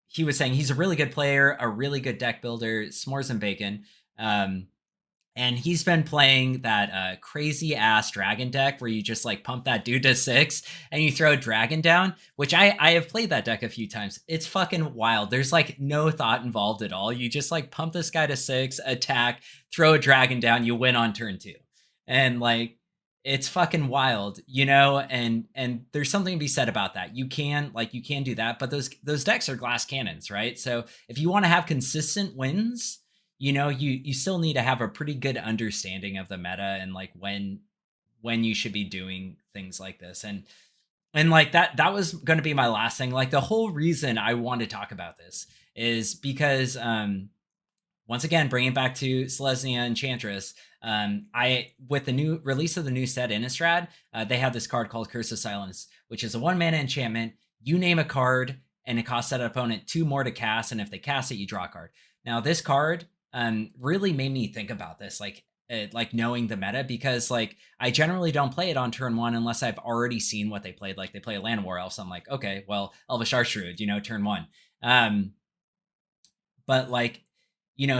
He was saying he's a really good player, a really good deck builder, s'mores and bacon. And he's been playing that crazy ass dragon deck where you just like pump that dude to 6 and you throw a dragon down, which I have played that deck a few times. It's fucking wild. There's like no thought involved at all. You just like pump this guy to 6, attack, throw a dragon down, you win on turn 2. And like, it's fucking wild, and there's something to be said about that. You can do that, but those decks are glass cannons, right? So if you want to have consistent wins, you still need to have a pretty good understanding of the meta and like when you should be doing things like this. And like that was going to be my last thing. Like, the whole reason I want to talk about this is because, once again, bringing it back to Selesnya Enchantress, with the new release of the new set Innistrad, they have this card called Curse of Silence, which is a 1-mana enchantment. You name a card and it costs that opponent 2 more to cast. And if they cast it, you draw a card. Now, this card really made me think about this, like knowing the meta, because like I generally don't play it on turn 1 unless I've already seen what they played. Like, they play a Land War Elf, so I'm like, okay, well, Elvish Archrood, turn 1. But like,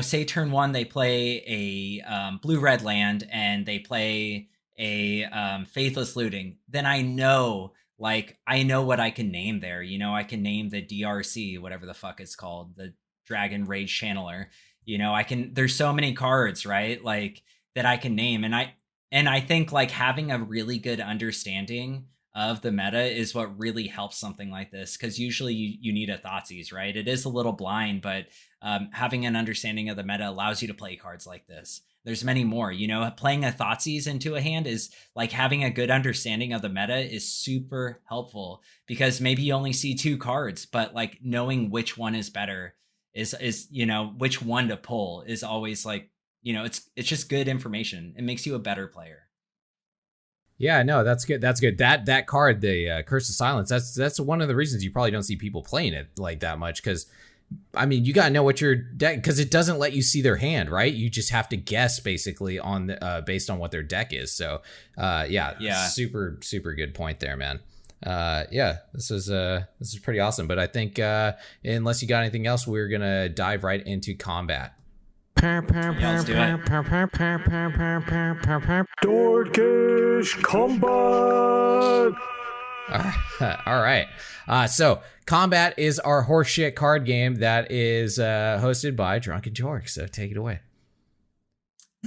say turn 1 they play a blue-red land and they play a Faithless Looting, then I know what I can name there. I can name the DRC, whatever the fuck it's called, the Dragon Rage Channeler. There's so many cards, right? Like, that I can name. And I think like having a really good understanding of the meta is what really helps something like this. Cause usually you need a Thoughtseize, right? It is a little blind, but having an understanding of the meta allows you to play cards like this. There's many more, playing a Thoughtseize into a hand is like having a good understanding of the meta is super helpful, because maybe you only see 2 cards, but like knowing which one is better is which one to pull is always like, it's just good information. It makes you a better player. Yeah, no, that's good. That's good. That card, the Curse of Silence, that's one of the reasons you probably don't see people playing it like that much, because I mean, you gotta know what your deck, because it doesn't let you see their hand, right? You just have to guess basically on the based on what their deck is. So yeah, super good point there, man. This is pretty awesome. But I think unless you got anything else, we're gonna dive right into combat. Let's do it. Dorkish combat. All right. So combat is our horseshit card game that is hosted by Drunken Jork. So take it away.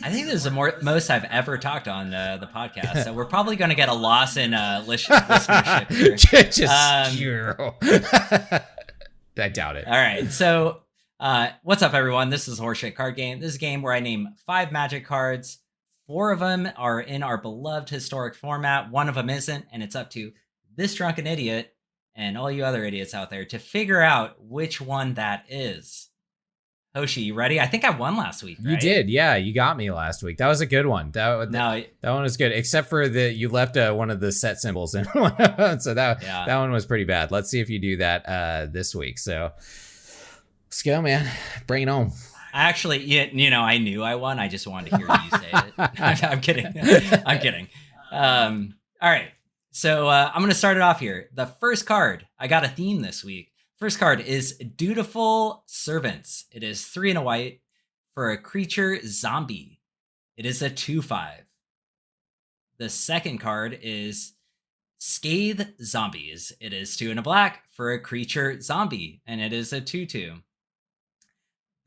I think this is the most I've ever talked on the podcast. So we're probably going to get a loss in listenership here. Just zero. I doubt it. All right. So what's up, everyone? This is Horseshit Card Game. This is a game where I name 5 Magic cards. 4 of them are in our beloved historic format. 1 of them isn't, and it's up to this drunken idiot and all you other idiots out there to figure out which one that is. Hoshi, you ready? I think I won last week, right? You did, yeah. You got me last week. That was a good one. That one was good, except for you left one of the set symbols in one of them, so that one was pretty bad. Let's see if you do that this week. So let's go, man. Bring it on. Actually, I knew I won. I just wanted to hear you say it. I'm kidding. I'm kidding. All right. So I'm going to start it off here. The first card, I got a theme this week. First card is Dutiful Servants. It is 3 and a white for a creature zombie. It is a 2/5. The second card is Scathe Zombies. It is 2 and a black for a creature zombie, and it is a 2/2.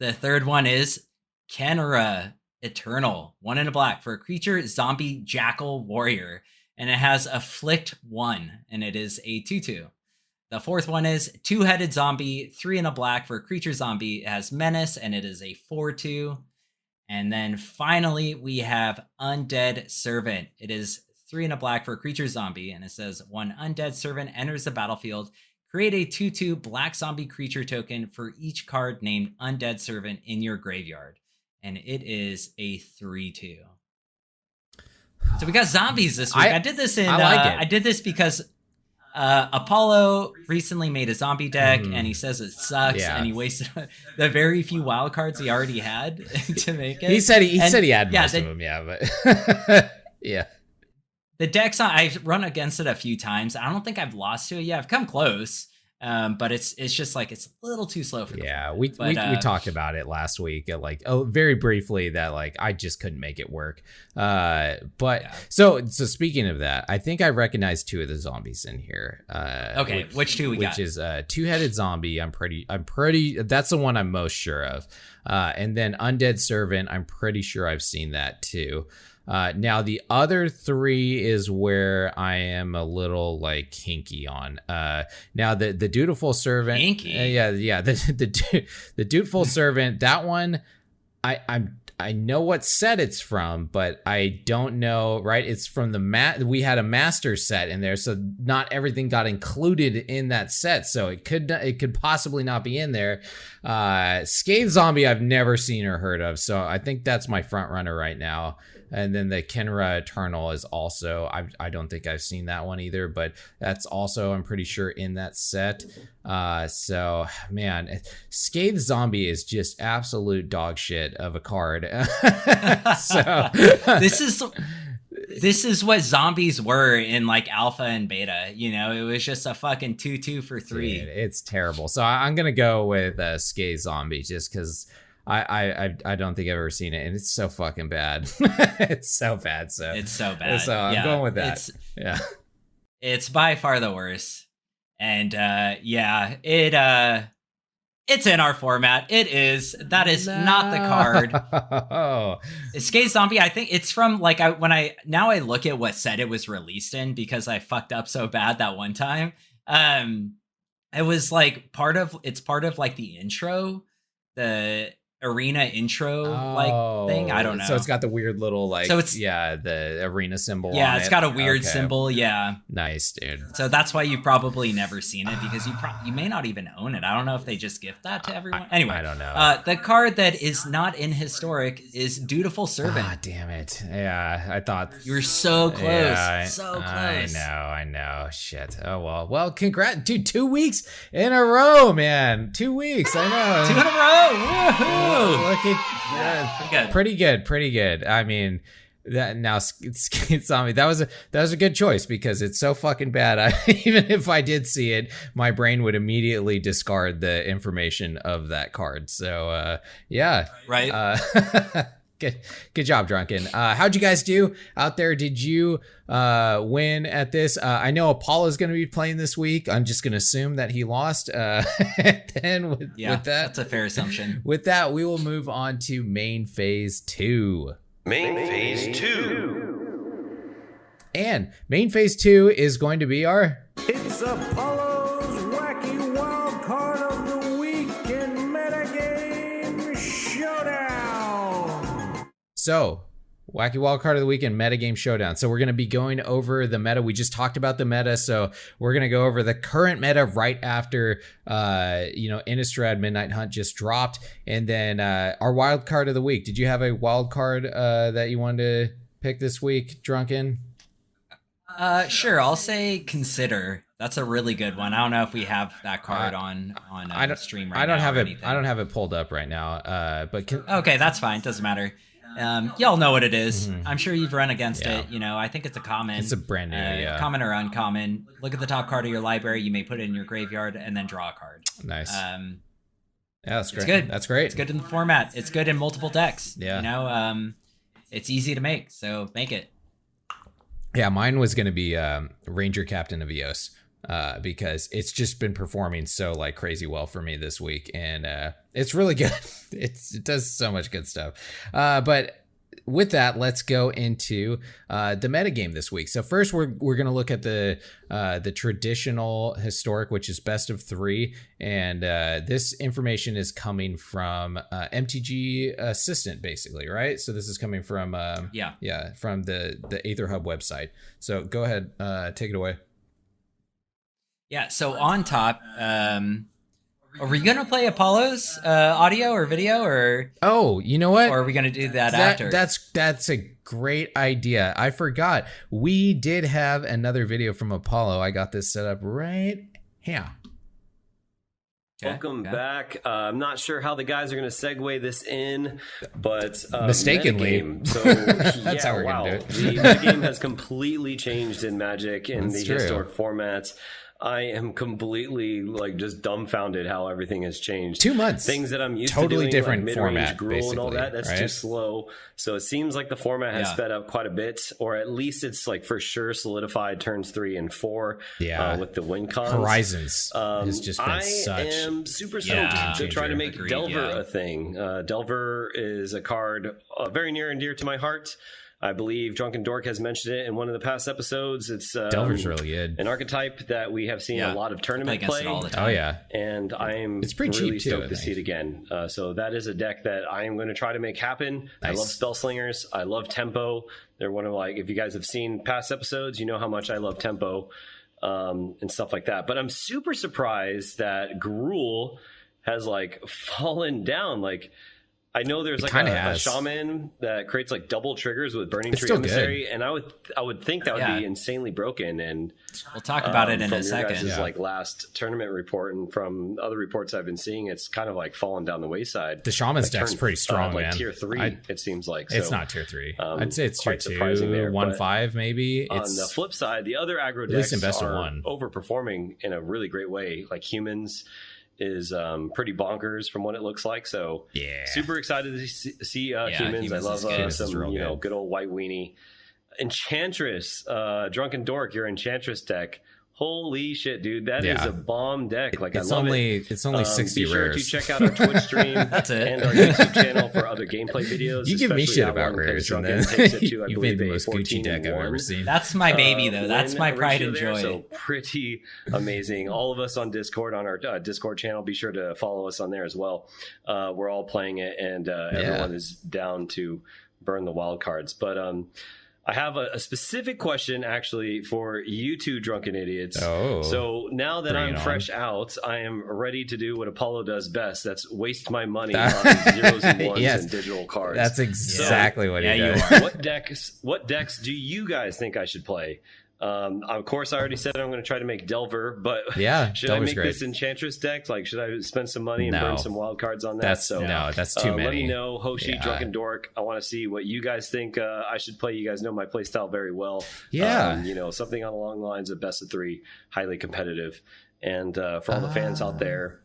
The third one is Kenra. Eternal, 1 and a black for a creature, zombie, jackal, warrior. And it has Afflict 1, and it is a 2/2. The fourth one is 2-headed zombie, 3 and a black for a creature zombie. It has menace, and it is a 4/2. And then finally, we have Undead Servant. It is 3 and a black for a creature zombie, and it says 1 Undead Servant enters the battlefield. Create a 2/2 black zombie creature token for each card named Undead Servant in your graveyard. And it is a 3/2. So we got zombies this week. I did this in. I did this because Apollo recently made a zombie deck, and he says it sucks, and he wasted the very few wild cards he already had to make it. He said he had most of them, but yeah. The decks I've run against it a few times. I don't think I've lost to it yet. I've come close. But it's just like it's a little too slow for we talked about it last week, very briefly, that I just couldn't make it work. So speaking of that, I think I recognize 2 of the zombies in here. Which 2 we got? Which is 2-headed zombie. I'm pretty. That's the one I'm most sure of. And then Undead Servant. I'm pretty sure I've seen that too. Now the other 3 is where I am a little hinky on. Now the Dutiful Servant, the Dutiful Servant, that one, I know what set it's from, but I don't know. Right, it's from the we had a master set in there, so not everything got included in that set, so it could possibly not be in there. Scathe Zombie, I've never seen or heard of, so I think that's my front runner right now. And then the Kenra Eternal is also, I don't think I've seen that one either, but that's also, I'm pretty sure, in that set. So, man, Scathe Zombie is just absolute dog shit of a card. So this is what zombies were in alpha and beta. It was just a fucking 2/2 for 3. Dude, it's terrible. So I'm gonna go with Scathe Zombie just because I don't think I've ever seen it, and it's so fucking bad. It's so bad. So I'm going with that. It's by far the worst. And it's in our format. That is not the card. Scathe Zombie, I think it's from now I look at what set it was released in, because I fucked up so bad that one time. It was part of the intro, the arena intro thing. I don't know. So it's got the weird little the arena symbol. Yeah, on it's got a weird symbol. Yeah, nice, dude. So that's why you've probably never seen it, because you may not even own it. I don't know if they just gift that to everyone. Anyway, I don't know. The card that is not in Historic is Dutiful Servant. Ah, damn it. Yeah, I thought you were so close. Yeah, so close. I know. Shit. Oh well, congrats, dude. 2 weeks in a row, man. 2 weeks. I know. 2 in a row. Woohoo! Pretty good. I mean, that now Scathe Zombie, that was a good choice, because it's so fucking bad. Even if I did see it, my brain would immediately discard the information of that card. So right. Good job, Drunken. How'd you guys do out there? Did you win at this? I know Apollo's going to be playing this week. I'm just going to assume that he lost. Then with that, that's a fair assumption. With that, we will move on to main phase 2. And main phase 2 is going to be our It's Apollo's Wacky Wild Card of the Week in Metagame Showdown. So, Wacky Wildcard of the Week and Metagame Showdown. So we're going to be going over the meta. We just talked about the meta, so we're going to go over the current meta right after, Innistrad Midnight Hunt just dropped. And then our wild card of the week. Did you have a wild card that you wanted to pick this week, Drunken? Sure. I'll say Consider. That's a really good one. I don't know if we have that card on stream right now. I don't have it. I don't have it pulled up right now. Okay, that's fine. Doesn't matter. Y'all know what it is. Mm-hmm. I'm sure you've run against it. I think it's a common. It's a brand new, common or uncommon. Look at the top card of your library. You may put it in your graveyard and then draw a card. Nice. That's great. It's good. That's great. It's good in the format. It's good in multiple decks. Yeah. It's easy to make, so make it. Yeah, mine was going to be Ranger Captain of Eos. Because it's just been performing so crazy well for me this week, and it's really good. It does so much good stuff. But with that, let's go into the metagame this week. So first, we're going to look at the traditional historic, which is best of 3, and this information is coming from MTG Assistant, basically, right? So this is coming from from the Aether Hub website. So go ahead, take it away. Yeah. So on top. Are we gonna play Apollo's audio or video, or you know what? Or are we gonna do that after? That's a great idea. I forgot. We did have another video from Apollo. I got this set up right here. Welcome back. I'm not sure how the guys are going to segue this in, but mistakenly. Metagame. So That's how we're going to do it. The game has completely changed in Magic in That's the true. historic formats. I am completely just dumbfounded how everything has changed. 2 months. Things that I'm used totally to doing, different like format, mid-range gruel and all basically, that, that's right? too slow. So it seems like the format has sped up quite a bit, or at least it's for sure solidified turns 3 and 4 with the win cons. Horizons has just been I am super stoked to try to make Delver a thing. Delver is a card very near and dear to my heart. I believe Drunken Dork has mentioned it in one of the past episodes. It's Delver's really good. An archetype that we have seen a lot of tournament play. All the time. Oh yeah, and I'm it's pretty really cheap too, stoked to see it again. So that is a deck that I am going to try to make happen. Nice. I love Spell Slingers. I love Tempo. They're one of if you guys have seen past episodes, you know how much I love Tempo and stuff like that. But I'm super surprised that Gruul has fallen down. I know there's a shaman that creates double triggers with Burning Tree Emissary, and I would think that would be insanely broken. And we'll talk about it in a second. From your guys' last tournament report and from other reports I've been seeing, it's kind of fallen down the wayside. The shaman's deck's pretty strong, man. Tier 3, it seems like. It's so, not tier 3. I'd say it's tier 2, there, 1-5 maybe. On the flip side, the other aggro decks are one. overperforming in a really great way. Humans is pretty bonkers from what it looks like. So super excited to see humans. I love some good old white weenie. Enchantress, Drunken Dork, your Enchantress deck. Holy shit, dude! That is a bomb deck. It's I love only it. It's only 60 be sure rares. to check out our Twitch stream That's it. and our YouTube channel for other gameplay videos. You give me shit about one, rares, and Drunken then takes it to, I you've made believe, the most Gucci deck I've ever seen. That's my baby, though. That's my pride and joy. So pretty amazing. All of us on Discord, on our Discord channel, be sure to follow us on there as well. We're all playing it, and everyone is down to burn the wild cards. But I have a specific question, actually, for you two drunken idiots. So now that I'm fresh out, I am ready to do what Apollo does best. That's waste my money on zeros and ones and digital cards. That's exactly what he does. You are. What decks do you guys think I should play? Of course, I already said I'm going to try to make Delver, but should I make this Enchantress deck? Should I spend some money and burn some wild cards on that? That's too many. Let me know, Hoshi, Drunken Dork. I want to see what you guys think I should play. You guys know my play style very well. Something along the lines of best of 3, highly competitive. And for all the fans out there,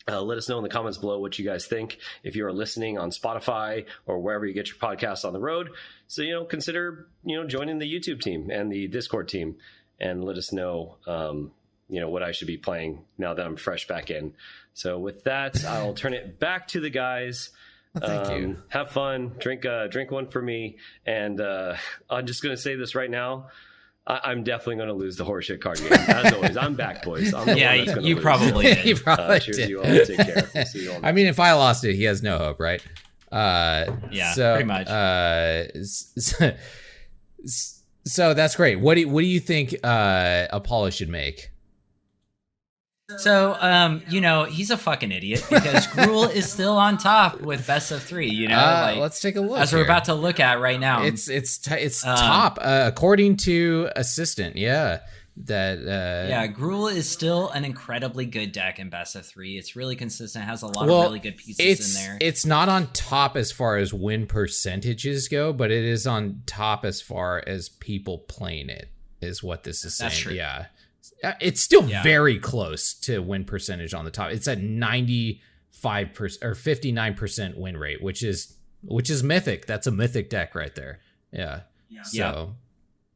let us know in the comments below what you guys think. If you are listening on Spotify or wherever you get your podcasts on the road, so consider joining the YouTube team and the Discord team, and let us know what I should be playing now that I'm fresh back in. So with that, I'll turn it back to the guys. Thank you. Have fun. Drink one for me, and I'm just gonna say this right now. I'm definitely going to lose the horseshit card game. As always, I'm back, boys. I'm the one that's gonna you lose. probably did. You probably cheers did. to you all. Take care. We'll see you all next I mean, if I lost it, he has no hope, right? Pretty much. So that's great. What do you think Apollo should make? So, he's a fucking idiot because Gruul is still on top with best of 3. Let's take a look. As we're about to look at right now. It's top according to Assistant. Gruul is still an incredibly good deck in best of 3. It's really consistent. It has a lot of really good pieces in there. It's not on top as far as win percentages go, but it is on top as far as people playing it, is what this is saying. That's true. Yeah. It's still very close to win percentage on the top. It's at 95% or 59% win rate, which is mythic. That's a mythic deck right there. So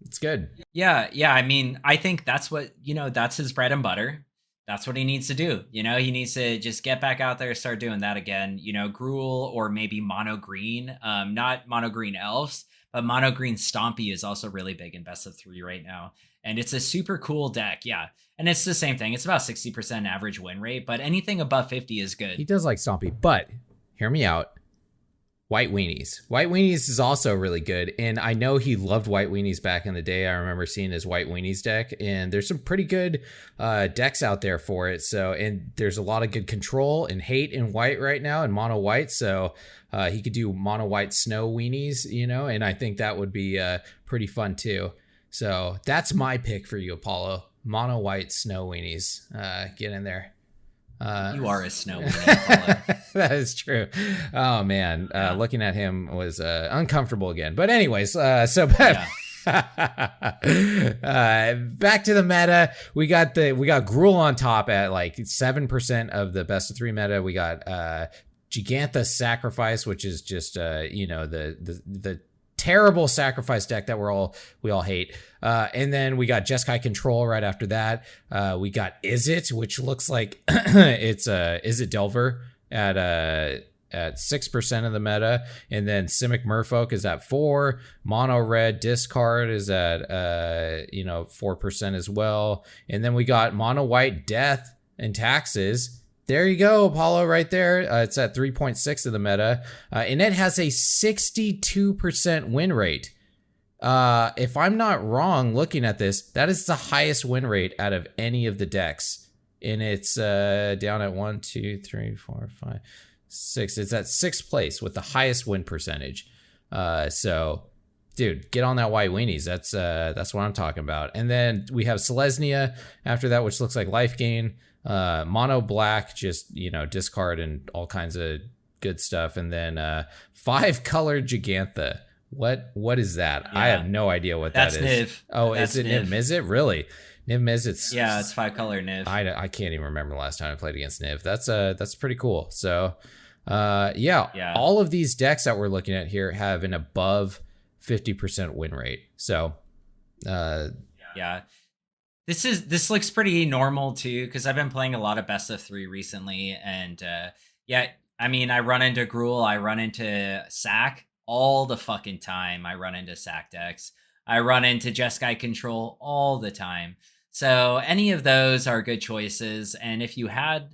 it's good. I mean, I think that's what that's his bread and butter. that's what he needs to do. You know, he needs to just get back out there, start doing that again. You know, Gruul or maybe mono green, not mono green elves, but mono green Stompy is also really big in best of 3 right now. And it's a super cool deck. Yeah. And it's the same thing. It's about 60% average win rate, but anything above 50 is good. He does like Stompy, but hear me out. White Weenies. White Weenies is also really good, and I know he loved White Weenies back in the day. I remember seeing his White Weenies deck, and there's some pretty good decks out there for it. So, and there's a lot of good control and hate in white right now, and mono white. So he could do mono white Snow Weenies, you know, and I think that would be pretty fun too. So that's my pick for you, Apollo. Mono white Snow Weenies. Get in there. You are a snow weenie. That is true. Oh man, looking at him was uncomfortable again. But anyways, so back to the meta. We got Gruul on top at like 7% of the best of 3 meta. We got Gigantha Sacrifice, which is just the terrible sacrifice deck that we all hate. And then we got Jeskai Control right after that. We got Izzet, which looks like it's Izzet Delver at 6% of the meta. And then Simic Merfolk is at 4. Mono Red Discard is at 4% as well. And then we got Mono White Death and Taxes. There you go, Apollo, right there. It's at 3.6 of the meta. And it has a 62% win rate. If I'm not wrong, looking at this, that is the highest win rate out of any of the decks. And it's down at 1, 2, 3, 4, 5, 6. It's at 6th place with the highest win percentage. So, dude, get on that White Weenies. That's what I'm talking about. And then we have Selesnya after that, which looks like life gain. Mono black, just, discard and all kinds of good stuff. And then 5 color Gigantha. What is that? Yeah. I have no idea what that is. Niv. Oh, is it Niv? Is it really? Niv Mizzet. Yeah, it's 5 color Niv. I can't even remember the last time I played against Niv. That's pretty cool. So yeah, all of these decks that we're looking at here have an above 50% win rate. So yeah. This looks pretty normal too, because I've been playing a lot of best of 3 recently, and I mean, I run into Gruul, I run into Sack all the fucking time. I run into Sack decks. I run into Jeskai Control all the time. So any of those are good choices. And if you had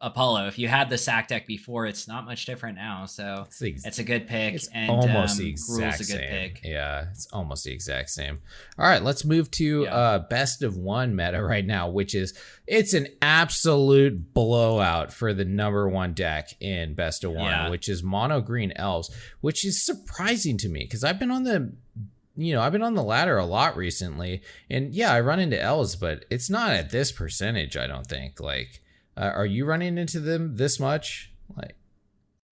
Apollo, if you had the Sack deck before, it's not much different now. So it's a good pick. It's and almost the exact Gruul's a good same. pick. Yeah, it's almost the exact same. All right, let's move to best of 1 meta right now, which is it's an absolute blowout for the number 1 deck in best of 1, which is Mono Green Elves, which is surprising to me because I've been on the ladder a lot recently, and I run into elves, but it's not at this percentage. I don't think. Like, are you running into them this much? Like,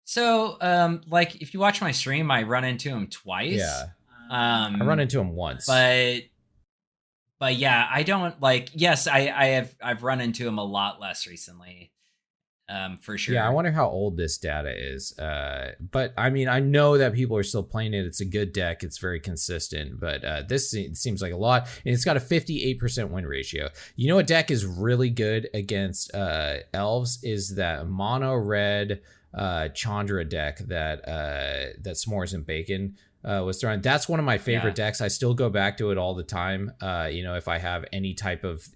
so, if you watch my stream, I run into him twice. Yeah, I run into him once, but yeah, I don't like. Yes, I've run into him a lot less recently. For sure. Yeah, I wonder how old this data is. But I mean, I know that people are still playing it. It's a good deck. It's very consistent. But this seems like a lot. And it's got a 58% win ratio. You know, a deck is really good against elves is that mono red Chandra deck that S'mores and Bacon was throwing. That's one of my favorite decks. I still go back to it all the time. If I have any type of,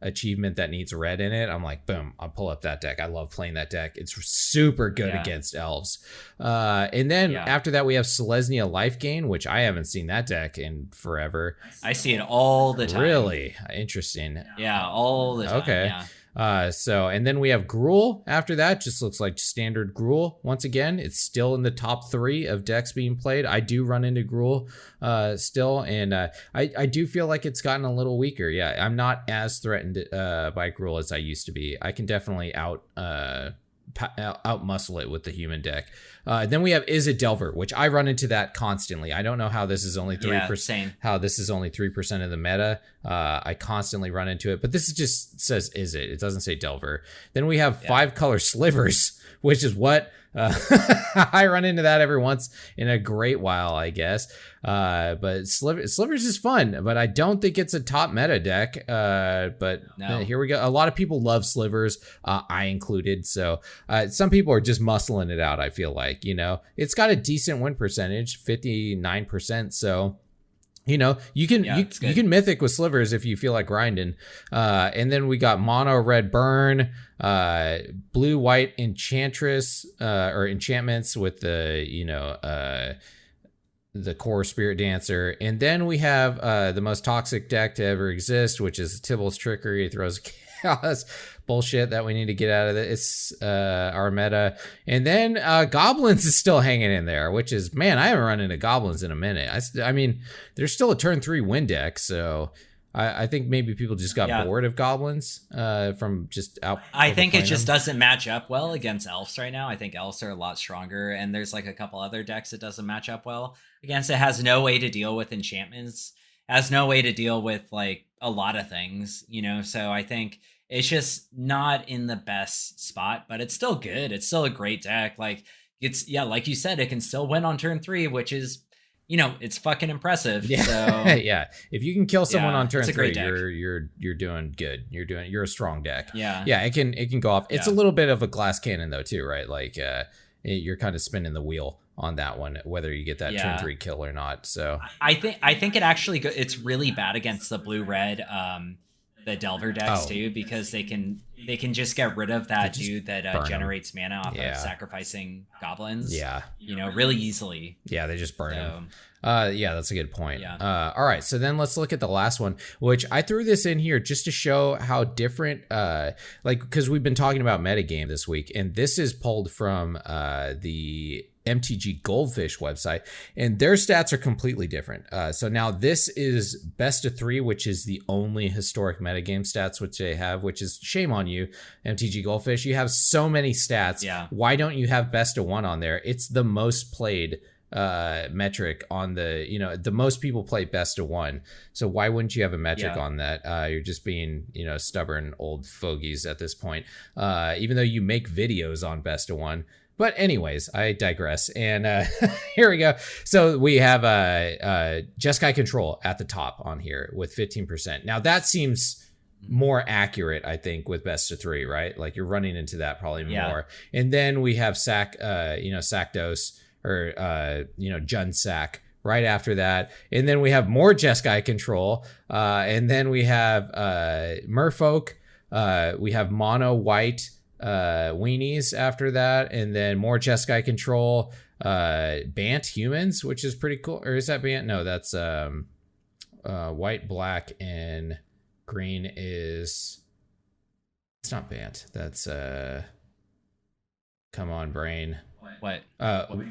achievement that needs red in it, I'm like, boom, I'll pull up that deck. I love playing that deck. It's super good against elves. And then after that, we have Selesnya Life Gain, which I haven't seen that deck in forever. I see it all the time. Really? Interesting. Yeah, all the time. Okay. Yeah. And then we have Gruul after that. Just looks like standard Gruul. Once again, it's still in the top 3 of decks being played. I do run into Gruul still, and I do feel like it's gotten a little weaker. Yeah, I'm not as threatened by Gruul as I used to be. I can definitely out muscle it with the human deck. Then we have Is It Delver, which I run into that constantly. I don't know how this is only 3%. Same. How this is only 3% of the meta. I constantly run into it, but this is just says Is It. It doesn't say Delver. Then we have 5-color slivers, which is what I run into that every once in a great while, I guess. But slivers is fun, but I don't think it's a top meta deck. But here we go. A lot of people love slivers, I included. So some people are just muscling it out. I feel like, it's got a decent win percentage, 59%. So, you can mythic with slivers if you feel like grinding. And then we got mono red burn, blue white enchantress, or enchantments with the core spirit dancer. And then we have the most toxic deck to ever exist, which is Tybalt's Trickery. It throws chaos bullshit that we need to get out of it. It's our meta. And then goblins is still hanging in there, which is, man, I haven't run into goblins in a minute. I mean, there's still a turn 3 win deck, so I think maybe people just got bored of goblins from just out. I think it just doesn't match up well against elves right now. I think elves are a lot stronger, and there's like a couple other decks it doesn't match up well against. It has no way to deal with enchantments, has no way to deal with like a lot of things, so I think it's just not in the best spot, but it's still good. It's still a great deck. Like like you said, it can still win on turn 3, which is, it's fucking impressive. Yeah. So yeah. If you can kill someone on turn 3, deck. you're doing good. You're a strong deck. Yeah. Yeah. It can go off. It's a little bit of a glass cannon though, too, right? Like, you're kind of spinning the wheel on that one, whether you get that turn 3 kill or not. So I think it actually it's really bad against the blue red, the Delver decks too, because they can just get rid of that dude that generates mana off of sacrificing goblins. Yeah, really easily. Yeah, they just burn him. Yeah, that's a good point. Yeah. All right, so then let's look at the last one, which I threw this in here just to show how different, because we've been talking about metagame this week, and this is pulled from the MTG Goldfish website, and their stats are completely different. So now this is best of 3, which is the only historic metagame stats which they have, which is shame on you, MTG Goldfish. You have so many stats. Yeah. Why don't you have best of 1 on there? It's the most played metric on the, the most people play best of 1. So why wouldn't you have a metric on that? You're just being, stubborn old fogies at this point. Even though you make videos on best of 1. But anyways, I digress. And here we go. So we have Jeskai Control at the top on here with 15%. Now that seems more accurate, I think, with best of 3, right? Like you're running into that probably more. And then we have Sakdos or Jun Sak right after that. And then we have more Jeskai Control. And then we have Merfolk. We have Mono White weenies after that, and then more Jeskai Control, Bant humans, which is pretty cool. Or is that Bant? No, that's white, black, and green is, it's not Bant. That's come on, brain. What?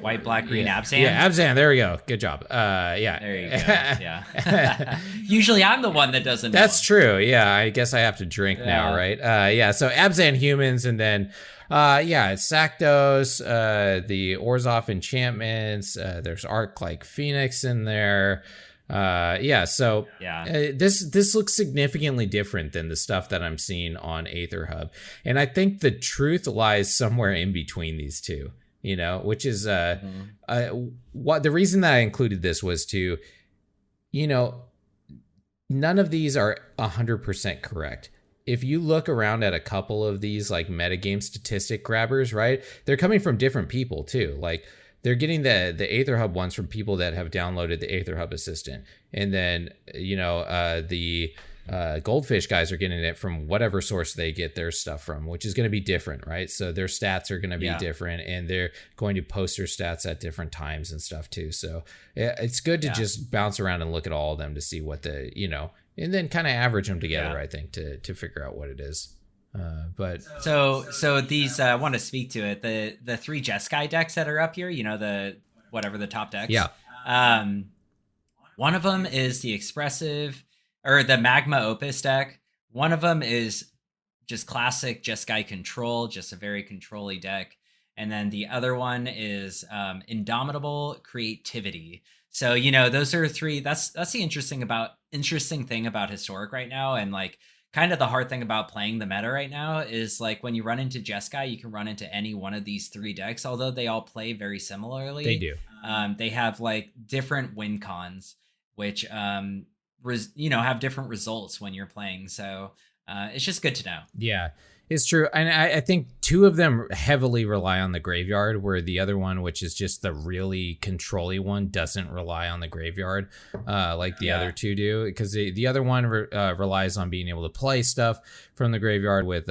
White, black, green, Abzan? Yeah, Abzan. There we go. Good job. Yeah. There you go. Yeah. Usually I'm the one that doesn't know. That's true. Yeah, I guess I have to drink now, right? So Abzan humans, and then it's Sakdos, the Orzhov enchantments. There's Arc like Phoenix in there. This looks significantly different than the stuff that I'm seeing on Aether Hub. And I think the truth lies somewhere in between these two. Which is what the reason that I included this was to, none of these are 100% correct. If you look around at a couple of these like metagame statistic grabbers, right, they're coming from different people too. Like they're getting the Aether Hub ones from people that have downloaded the Aether Hub Assistant, and then the Goldfish guys are getting it from whatever source they get their stuff from, which is going to be different, right? So their stats are going to be different, and they're going to post their stats at different times and stuff too. So it's good to just bounce around and look at all of them to see what and then kind of average them together, I think, to figure out what it is. But so these I want to speak to it. The 3 Jeskai decks that are up here, the top decks. Yeah. One of them is the Expressive, or the Magma Opus deck. One of them is just classic Jeskai Control, just a very control-y deck. And then the other one is Indomitable Creativity. So, those are three. That's the interesting thing about Historic right now. And like kind of the hard thing about playing the meta right now is like when you run into Jeskai, you can run into any one of these three decks, although they all play very similarly. They do. They have like different win cons, which, have different results when you're playing. So it's just good to know. Yeah. It's true. And I think two of them heavily rely on the graveyard, where the other one, which is just the really controlly one, doesn't rely on the graveyard like the other two do. Because the other one relies on being able to play stuff from the graveyard with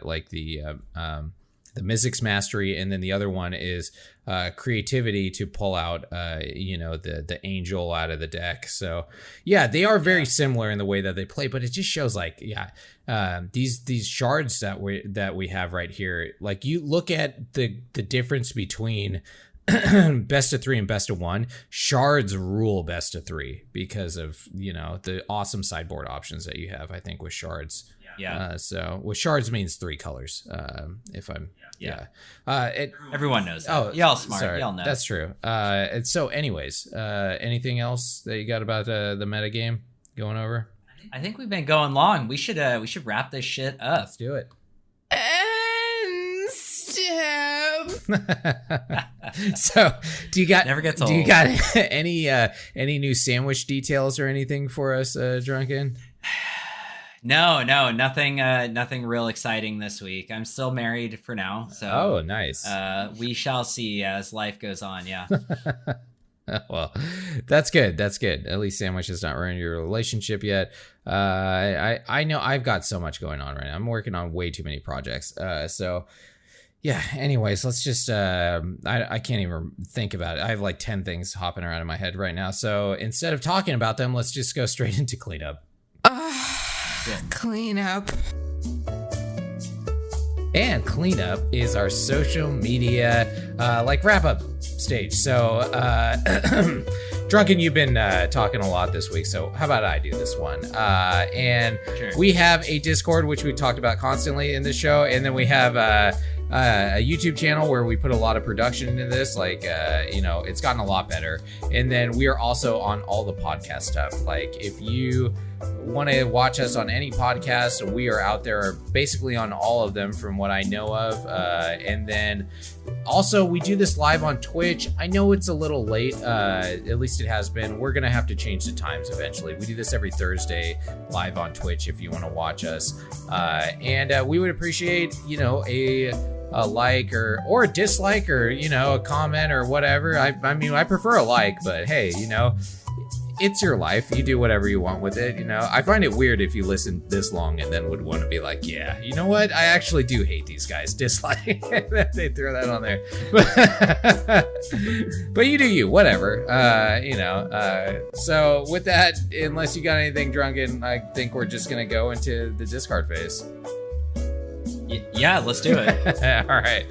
like the Mythic's Mastery. And then the other one is creativity to pull out, the angel out of the deck. So, yeah, they are very similar in the way that they play, but it just shows like, these shards that we have right here, like you look at the difference between best of 3 and best of 1. Shards rule best of 3 because of the awesome sideboard options that you have. I think with shards. So with shards means 3 colors. If I'm everyone knows that. Oh, y'all smart. Sorry, y'all know. That's true. And so, anyways, anything else that you got about the meta game going over? I think we've been going long. We should wrap this shit up. Let's do it. And step. So, do you got Never gets old. Do you got any new sandwich details or anything for us, Drunken? No, nothing real exciting this week. I'm still married for now, so nice. We shall see as life goes on. Yeah. Well, that's good. At least sandwich has not ruined your relationship yet. I know I've got so much going on right now. I'm working on way too many projects. So yeah, anyways, let's just I can't even think about it. I have like 10 things hopping around in my head right now. So instead of talking about them, let's just go straight into cleanup. Cleanup. And cleanup is our social media wrap up stage. So Drunken, you've been talking a lot this week, so how about I do this one? And Sure. We have a Discord, which we talked about constantly in this show, and then we have a YouTube channel where we put a lot of production into this. It's gotten a lot better. And then we are also on all the podcast stuff. Like, if you want to watch us on any podcast, we are out there basically on all of them from what I know of. And then also we do this live on Twitch. I know it's a little late, at least it has been. We're gonna have to change the times eventually. We do this every Thursday live on Twitch if you want to watch us, and we would appreciate a like or a dislike or a comment or whatever. I mean, I prefer a like, but hey, it's your life. You do whatever you want with it. I find it weird if you listen this long and then would want to be like, yeah, you know what? I actually do hate these guys. Dislike. They throw that on there. But you do you, whatever. So with that, unless you got anything, Drunken, I think we're just going to go into the discard phase. Yeah, let's do it. All right.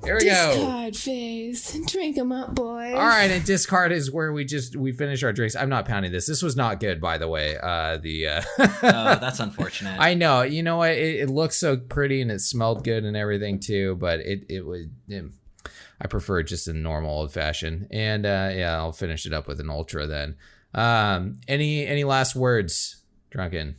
Here we go. Discard phase. Drink 'em up, boys. All right, and discard is where we finish our drinks. I'm not pounding this. This was not good, by the way. Oh, that's unfortunate. I know. You know what? It looks so pretty and it smelled good and everything too, but it would. I prefer just a normal old fashioned. And I'll finish it up with an ultra then. Any last words, Drunken?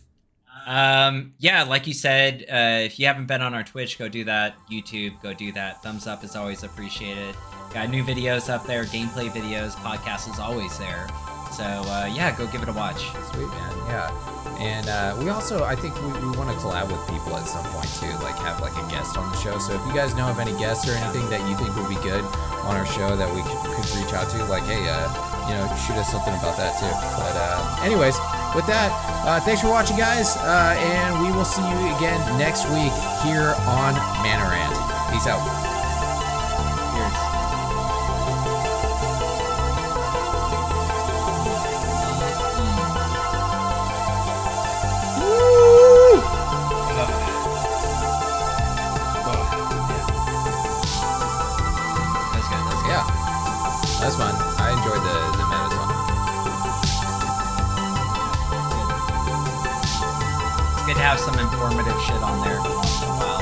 Like you said, if you haven't been on our Twitch, go do that. YouTube, go do that. Thumbs up is always appreciated. Got new videos up there, gameplay videos, podcast is always there. So go give it a watch. Sweet, man. Yeah. And we also, I think we want to collab with people at some point too, like have like a guest on the show. So if you guys know of any guests or anything that you think would be good on our show that we could reach out to, like, hey, shoot us something about that too. But anyways, with that, thanks for watching, guys. And we will see you again next week here on Mana Rant. Peace out. Cheers. That's fun. I enjoyed the marathon. It's good to have some informative shit on there once in a while.